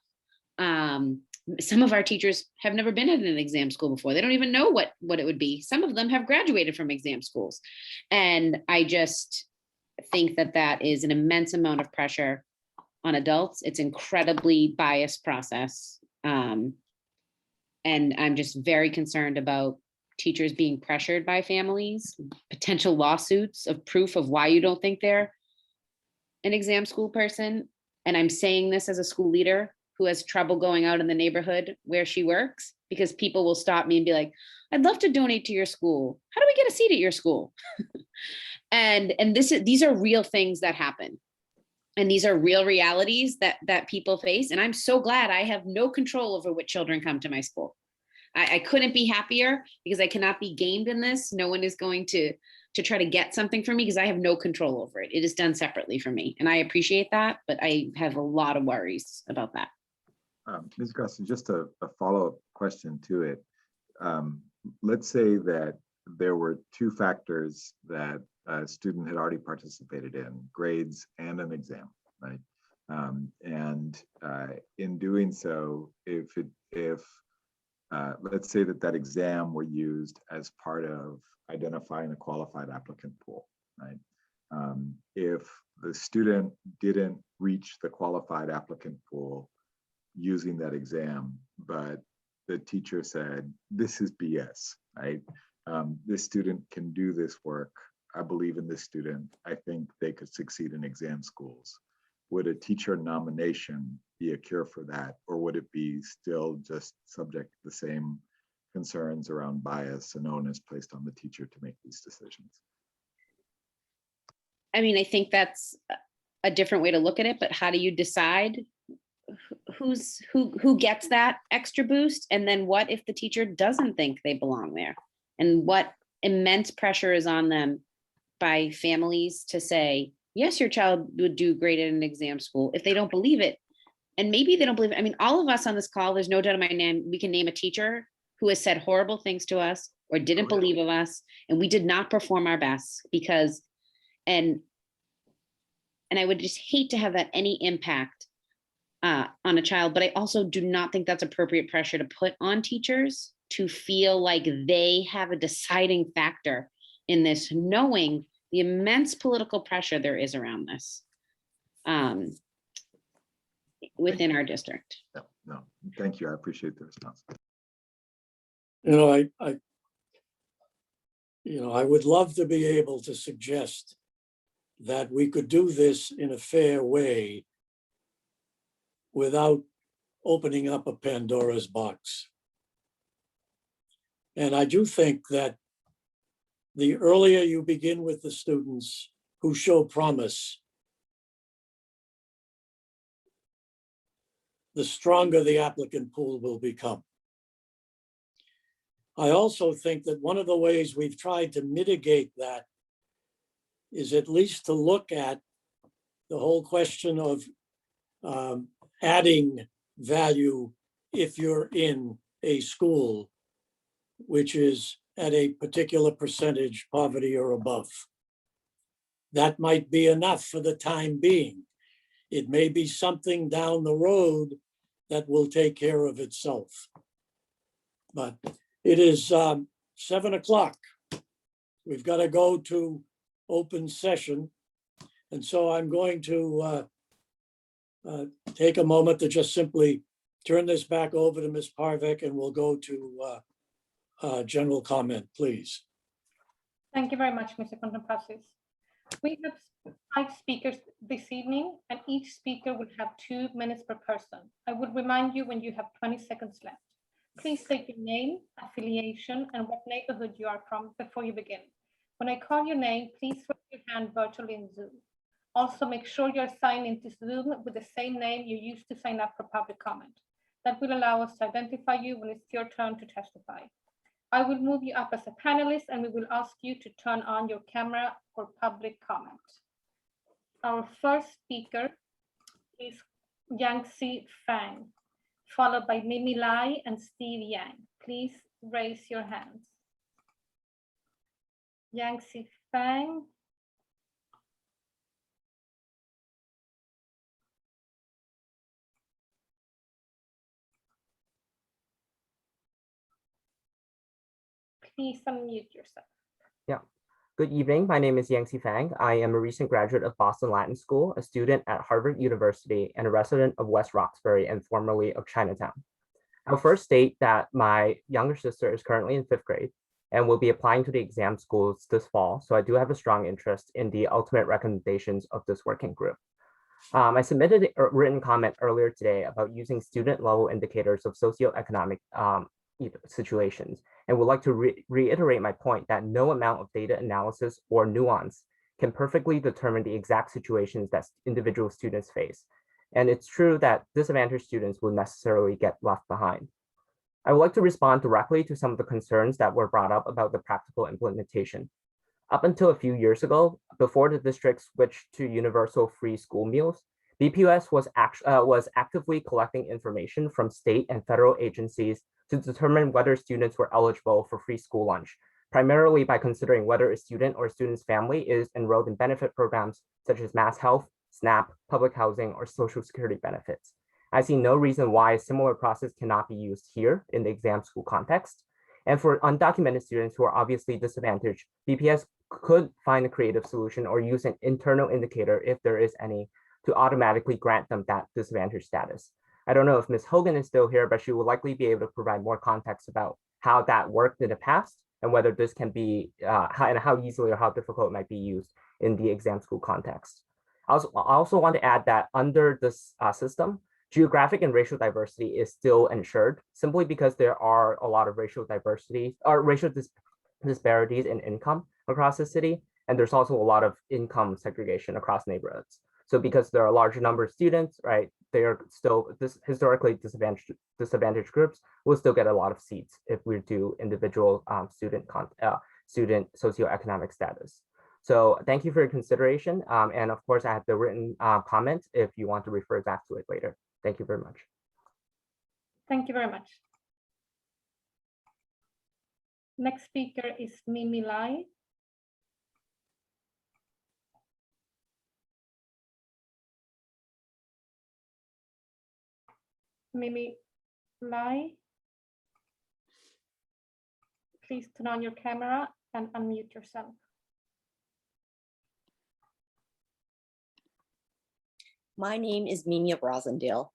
Some of our teachers have never been at an exam school before. They don't even know what it would be. Some of them have graduated from exam schools. And I just think that that is an immense amount of pressure on adults. It's incredibly biased process. And I'm just very concerned about teachers being pressured by families, potential lawsuits of proof of why you don't think they're an exam school person. And I'm saying this as a school leader who has trouble going out in the neighborhood where she works, because people will stop me and be like, I'd love to donate to your school. How do we get a seat at your school? and these are real things that happen. And these are real realities that people face. And I'm so glad I have no control over what children come to my school. I couldn't be happier because I cannot be gamed in this. No one is going to try to get something from me because I have no control over it. It is done separately for me. And I appreciate that, but I have a lot of worries about that. Ms. Grassi, just a follow-up question to it. Let's say that there were two factors that a student had already participated in, grades and an exam, right? In doing so, if let's say that exam were used as part of identifying a qualified applicant pool, right? If the student didn't reach the qualified applicant pool using that exam, but the teacher said, this is BS, right? This student can do this work. I believe in this student. I think they could succeed in exam schools. Would a teacher nomination be a cure for that? Or would it be still just subject to the same concerns around bias and onus placed on the teacher to make these decisions? I mean, I think that's a different way to look at it, but how do you decide who gets that extra boost? And then what if the teacher doesn't think they belong there? And what immense pressure is on them by families to say, yes, your child would do great in an exam school if they don't believe it. And maybe they don't believe it. I mean, all of us on this call, there's no doubt in my name, we can name a teacher who has said horrible things to us or didn't believe of us, and we did not perform our best because, and I would just hate to have that any impact on a child, but I also do not think that's appropriate pressure to put on teachers to feel like they have a deciding factor in this, knowing the immense political pressure there is around this within our district. No, thank you. I appreciate the response. I would love to be able to suggest that we could do this in a fair way without opening up a Pandora's box. And I do think that the earlier you begin with the students who show promise, the stronger the applicant pool will become. I also think that one of the ways we've tried to mitigate that is at least to look at the whole question of adding value if you're in a school which is at a particular percentage poverty or above. That might be enough for the time being. It may be something down the road that will take care of itself. But it is 7 o'clock. We've got to go to open session. And so I'm going to take a moment to just simply turn this back over to Ms. Parvek, and we'll go to general comment, please. Thank you very much, Mr. Contenpassis. We have 5 speakers this evening, and each speaker will have 2 minutes per person. I would remind you when you have 20 seconds left. Please state your name, affiliation, and what neighborhood you are from before you begin. When I call your name, please raise your hand virtually in Zoom. Also, make sure you're signed into Zoom with the same name you used to sign up for public comment. That will allow us to identify you when it's your turn to testify. I will move you up as a panelist, and we will ask you to turn on your camera for public comment. Our first speaker is Yangtze Fang, followed by Mimi Lai and Steve Yang. Please raise your hands. Yangtze Fang. Please unmute yourself. Yeah. Good evening. My name is Yangtze Fang. I am a recent graduate of Boston Latin School, a student at Harvard University, and a resident of West Roxbury and formerly of Chinatown. I'll first state that my younger sister is currently in 5th grade and will be applying to the exam schools this fall. So I do have a strong interest in the ultimate recommendations of this working group. I submitted a written comment earlier today about using student level indicators of socioeconomic situations, and would like to reiterate my point that no amount of data analysis or nuance can perfectly determine the exact situations that individual students face. And it's true that disadvantaged students will necessarily get left behind. I would like to respond directly to some of the concerns that were brought up about the practical implementation. Up until a few years ago, before the district switched to universal free school meals, BPUS was actively collecting information from state and federal agencies to determine whether students were eligible for free school lunch, primarily by considering whether a student or a student's family is enrolled in benefit programs such as Mass Health, SNAP, public housing, or Social Security benefits. I see no reason why a similar process cannot be used here in the exam school context. And for undocumented students who are obviously disadvantaged, BPS could find a creative solution or use an internal indicator, if there is any, to automatically grant them that disadvantaged status. I don't know if Ms. Hogan is still here, but she will likely be able to provide more context about how that worked in the past and whether this can be, how easily or how difficult it might be used in the exam school context. I also want to add that under this system, geographic and racial diversity is still ensured simply because there are a lot of racial diversity or racial disparities in income across the city. And there's also a lot of income segregation across neighborhoods. So because there are a larger number of students, right, they are still historically disadvantaged groups will still get a lot of seats if we do individual student socioeconomic status. So thank you for your consideration. And of course, I have the written comment if you want to refer back to it later. Thank you very much. Thank you very much. Next speaker is Mimi Lai. Mimi Lai, please turn on your camera and unmute yourself. My name is Mimi of Rosendale.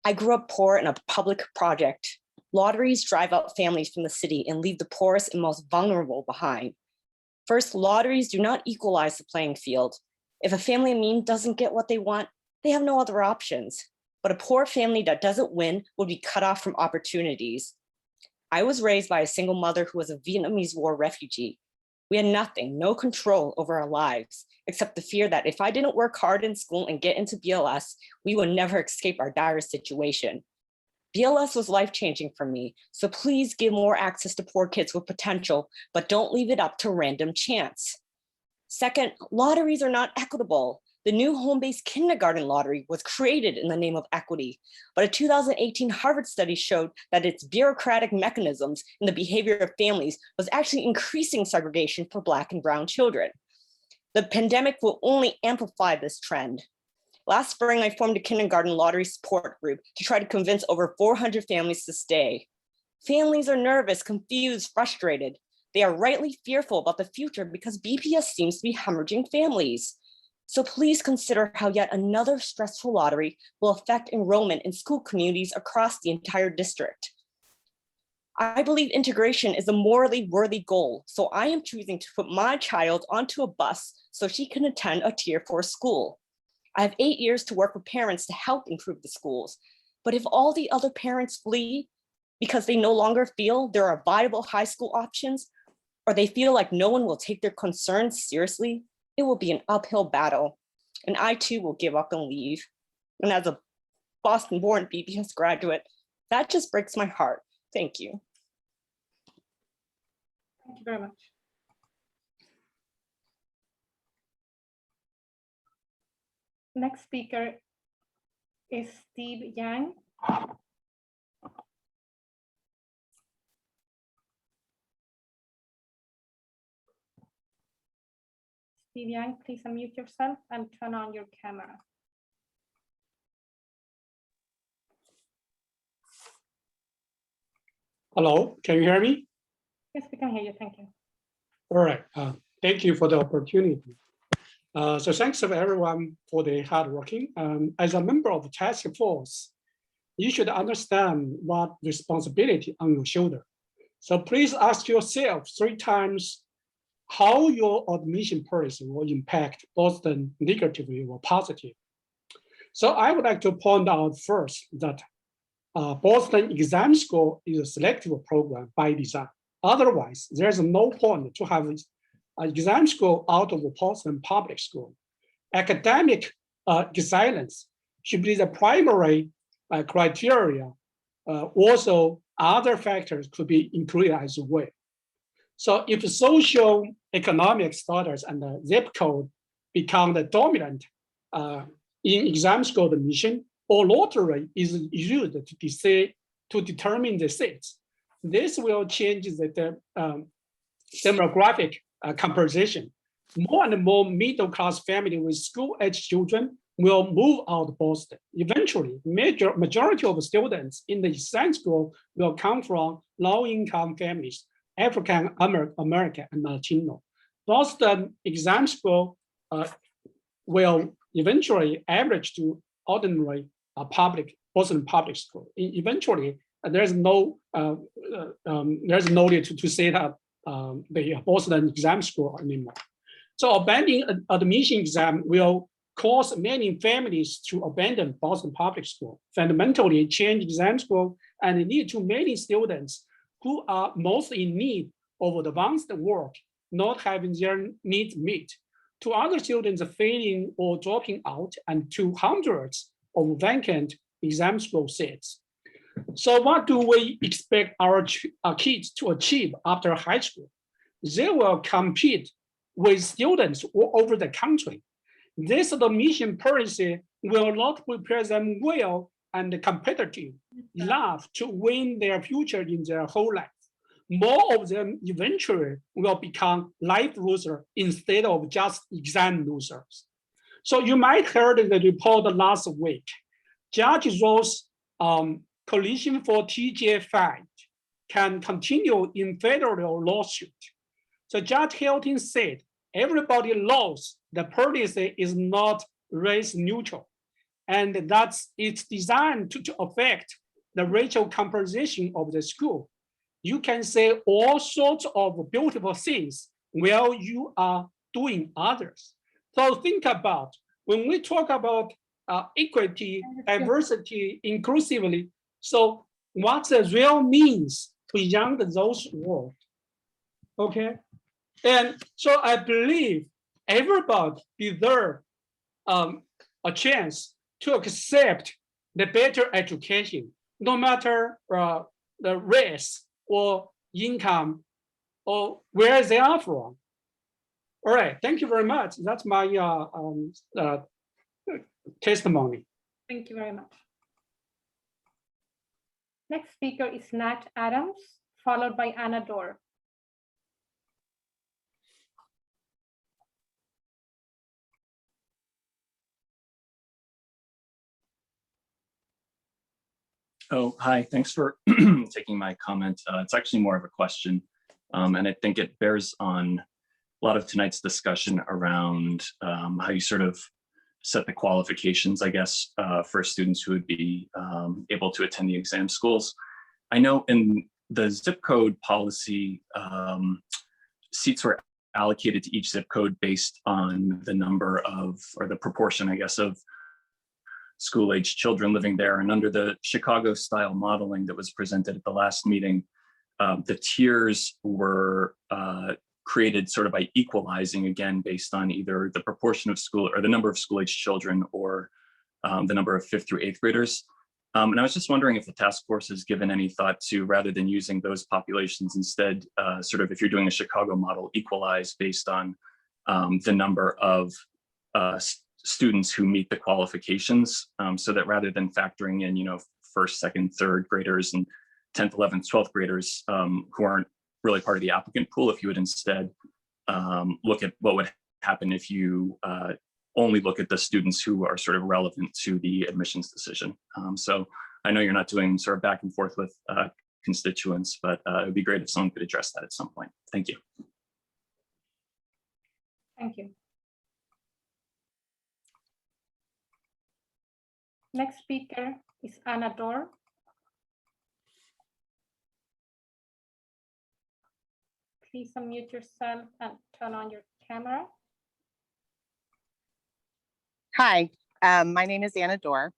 I grew up poor in a public project. Lotteries drive out families from the city and leave the poorest and most vulnerable behind. First, lotteries do not equalize the playing field. If a family in need doesn't get what they want, they have no other options. But a poor family that doesn't win will be cut off from opportunities. I was raised by a single mother who was a Vietnamese War refugee. We had nothing, no control over our lives, except the fear that if I didn't work hard in school and get into BLS, we would never escape our dire situation. BLS was life-changing for me, so please give more access to poor kids with potential, but don't leave it up to random chance. Second, lotteries are not equitable. The new home-based kindergarten lottery was created in the name of equity, but a 2018 Harvard study showed that its bureaucratic mechanisms in the behavior of families was actually increasing segregation for Black and Brown children. The pandemic will only amplify this trend. Last spring, I formed a kindergarten lottery support group to try to convince over 400 families to stay. Families are nervous, confused, frustrated. They are rightly fearful about the future because BPS seems to be hemorrhaging families. So please consider how yet another stressful lottery will affect enrollment in school communities across the entire district. I believe integration is a morally worthy goal, so I am choosing to put my child onto a bus so she can attend a Tier 4 school. I have 8 years to work with parents to help improve the schools, but if all the other parents flee because they no longer feel there are viable high school options, or they feel like no one will take their concerns seriously, it will be an uphill battle, and I too will give up and leave. And as a Boston-born BPS graduate, that just breaks my heart. Thank you. Thank you very much. Next speaker is Steve Yang. Steve Yang, please unmute yourself and turn on your camera. Hello, can you hear me? Yes, we can hear you. Thank you. All right. Thank you for the opportunity. So thanks to everyone for the hard working. As a member of the task force, you should understand what responsibility on your shoulder. So please ask yourself 3 times how your admission policy will impact Boston negatively or positive. So I would like to point out first that Boston Exam School is a selective program by design. Otherwise, there's no point to have exam score out of Boston public school. Academic excellence should be the primary criteria. Also, other factors could be included as well. So if social economic status and the zip code become the dominant in exam score admission, or lottery is used to determine the seats, this will change the demographic composition. More and more middle-class family with school-age children will move out of Boston. Eventually, majority of students in the exam school will come from low-income families, African American and Latino. Boston exam school will eventually average to ordinary Boston public school. Eventually, there's no need to say that the Boston exam school anymore. So abandoning admission exam will cause many families to abandon Boston public school, fundamentally change exam school, and lead to many students who are most in need of advanced work not having their needs met, to other students failing or dropping out, and to hundreds of vacant exam school seats. So what do we expect our kids to achieve after high school? They will compete with students all over the country. This admission policy will not prepare them well and competitive enough to win their future in their whole life. More of them eventually will become life losers instead of just exam losers. So you might heard the report last week. Judge Roth's collision for TJ fight can continue in federal lawsuit. So Judge Hilton said, everybody knows the policy is not race neutral, and that it's designed to affect the racial composition of the school. You can say all sorts of beautiful things while you are doing others. So think about, when we talk about equity, diversity, inclusively, so what's the real means beyond those words, okay? And so I believe everybody deserves a chance to accept the better education, no matter the race or income or where they are from. All right, thank you very much. That's my testimony. Thank you very much. Next speaker is Nat Adams, followed by Anna Dorr. Oh, hi, thanks for taking my comment. It's actually more of a question, and I think it bears on a lot of tonight's discussion around how you sort of set the qualifications, I guess, for students who would be able to attend the exam schools. I know in the zip code policy, seats were allocated to each zip code based on the number of, or the proportion, I guess, of school-age children living there. And under the Chicago style modeling that was presented at the last meeting, the tiers were created sort of by equalizing, again, based on either the proportion of school or the number of school-age children or the number of 5th through 8th graders. And I was just wondering if the task force has given any thought to, rather than using those populations, instead, sort of if you're doing a Chicago model, equalize based on the number of students who meet the qualifications, so that rather than factoring in, 1st, 2nd, 3rd graders and 10th, 11th, 12th graders who aren't really part of the applicant pool, if you would instead look at what would happen if you only look at the students who are sort of relevant to the admissions decision. So I know you're not doing sort of back and forth with constituents, but it would be great if someone could address that at some point. Thank you. Thank you. Next speaker is Anna Dorr. Please unmute yourself and turn on your camera. Hi, my name is Anna Dorr.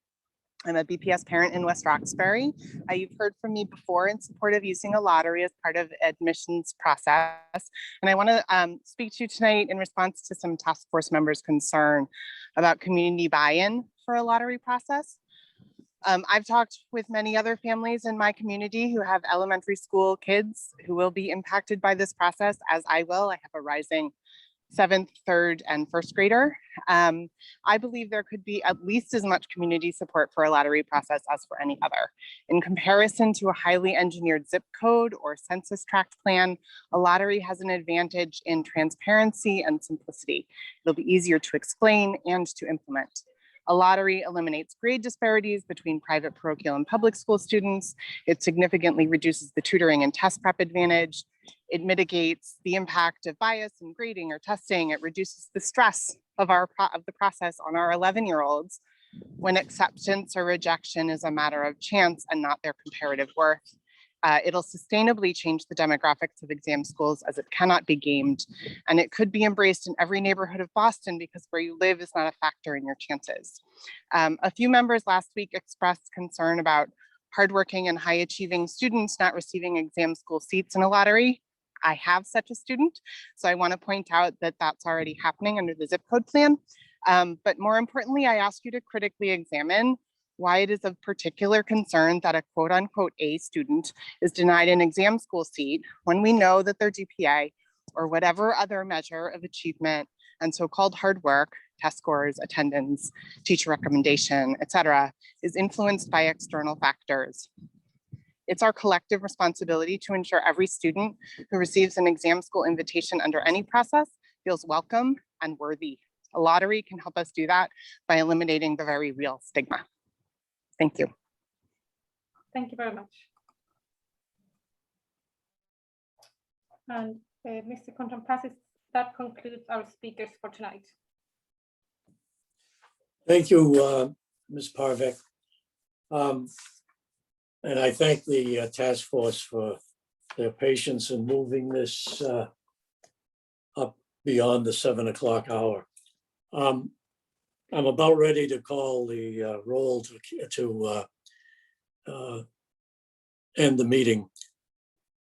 I'm a BPS parent in West Roxbury. You've heard from me before in support of using a lottery as part of admissions process. And I want to speak to you tonight in response to some task force members' concern about community buy-in for a lottery process. I've talked with many other families in my community who have elementary school kids who will be impacted by this process, as I will. I have a rising 7th, 3rd, and 1st grader. I believe there could be at least as much community support for a lottery process as for any other. In comparison to a highly engineered zip code or census tract plan, a lottery has an advantage in transparency and simplicity. It'll be easier to explain and to implement. A lottery eliminates grade disparities between private, parochial, and public school students. It significantly reduces the tutoring and test prep advantage. It mitigates the impact of bias in grading or testing. It reduces the stress of the process on our 11-year-olds when acceptance or rejection is a matter of chance and not their comparative worth. It'll sustainably change the demographics of exam schools as it cannot be gamed, and it could be embraced in every neighborhood of Boston because where you live is not a factor in your chances. A few members last week expressed concern about hardworking and high achieving students not receiving exam school seats in a lottery. I have such a student, so I want to point out that that's already happening under the zip code plan. But more importantly, I ask you to critically examine why it is of particular concern that a quote unquote A student is denied an exam school seat when we know that their GPA or whatever other measure of achievement and so-called hard work, test scores, attendance, teacher recommendation, etc., is influenced by external factors. It's our collective responsibility to ensure every student who receives an exam school invitation under any process feels welcome and worthy. A lottery can help us do that by eliminating the very real stigma. Thank you. Thank you very much. And Mr. Kontompassis, that concludes our speakers for tonight. Thank you, Ms. Parvek. And I thank the task force for their patience in moving this up beyond the 7 o'clock hour. I'm about ready to call the roll to end the meeting,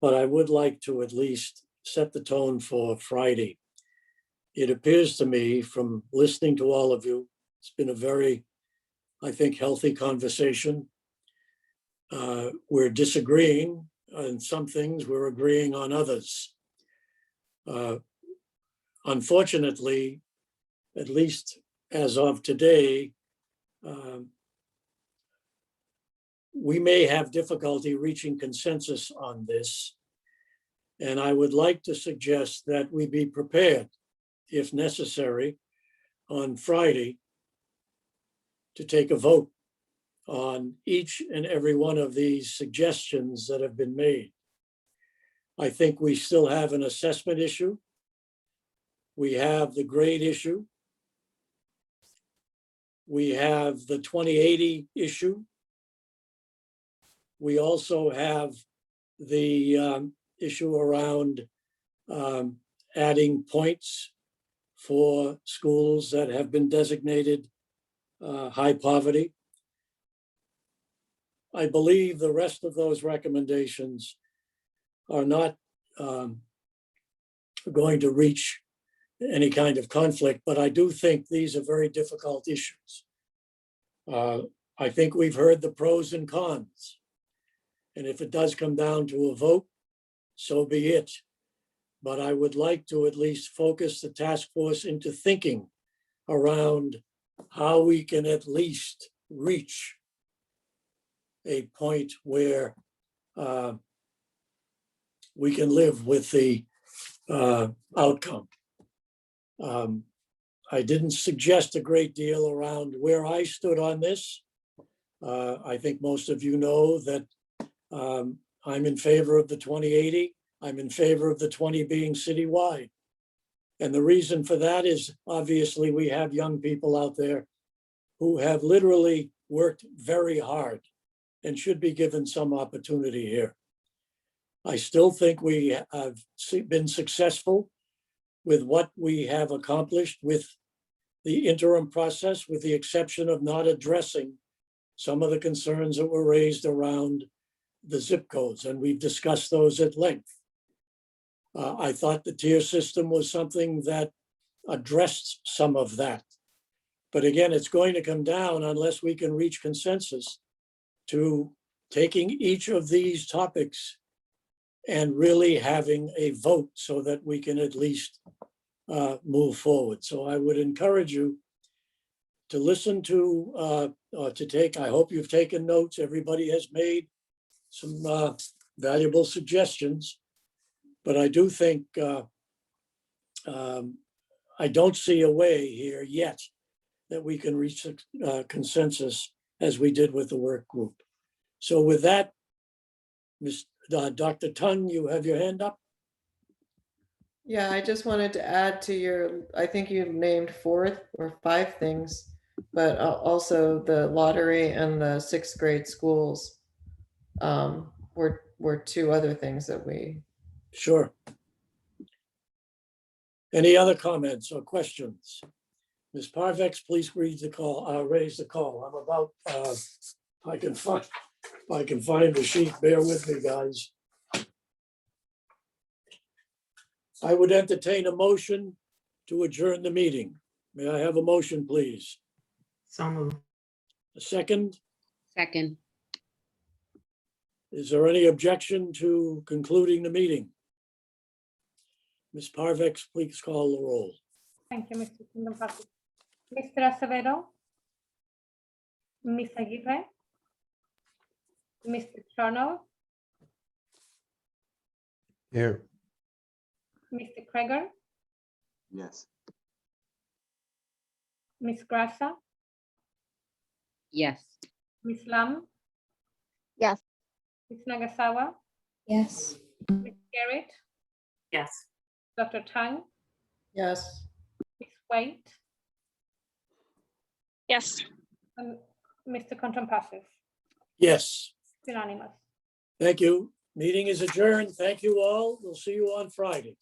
but I would like to at least set the tone for Friday. It appears to me from listening to all of you, it's been a very, I think, healthy conversation. We're disagreeing on some things, we're agreeing on others. Unfortunately, at least as of today, we may have difficulty reaching consensus on this. And I would like to suggest that we be prepared, if necessary, on Friday to take a vote on each and every one of these suggestions that have been made. I think we still have an assessment issue. We have the grade issue. We have the 2080 issue. We also have the issue around adding points for schools that have been designated high poverty. I believe the rest of those recommendations are not going to reach any kind of conflict, but I do think these are very difficult issues. I think we've heard the pros and cons. And if it does come down to a vote, so be it. But I would like to at least focus the task force into thinking around how we can at least reach a point where we can live with the outcome. I didn't suggest a great deal around where I stood on this. I think most of you know that I'm in favor of the 2080. I'm in favor of the 20 being citywide. And the reason for that is obviously we have young people out there who have literally worked very hard and should be given some opportunity here. I still think we have been successful with what we have accomplished with the interim process, with the exception of not addressing some of the concerns that were raised around the zip codes, and we've discussed those at length. I thought the tier system was something that addressed some of that. But again, it's going to come down unless we can reach consensus to taking each of these topics and really having a vote so that we can at least move forward. So I would encourage you to listen to take, I hope you've taken notes. Everybody has made some valuable suggestions, but I do think I don't see a way here yet that we can reach a consensus as we did with the work group. So with that, Dr. Tung, you have your hand up? Yeah, I just wanted to add to your, I think you named 4 or 5 things, but also the lottery and the 6th grade schools were 2 other things that we. Sure. Any other comments or questions? Ms. Parvex, please raise the call. I'm about, if I can find the sheet, bear with me, guys. I would entertain a motion to adjourn the meeting. May I have a motion, please? So moved. A second? Second. Is there any objection to concluding the meeting? Ms. Parvex, please call the roll. Thank you, Mr. Kundapassis. Mr. Acevedo? Ms. Aguirre? Mr. Chernow? Here. Mr. Kreger? Yes. Ms. Grassa? Yes. Ms. Lam? Yes. Ms. Nagasawa? Yes. Ms. Garrett? Yes. Dr. Tang? Yes. Ms. White? Yes. And Mr. Kundapassis? Yes, Unanimous. thank you. Meeting is adjourned. Thank you all. We'll see you on Friday.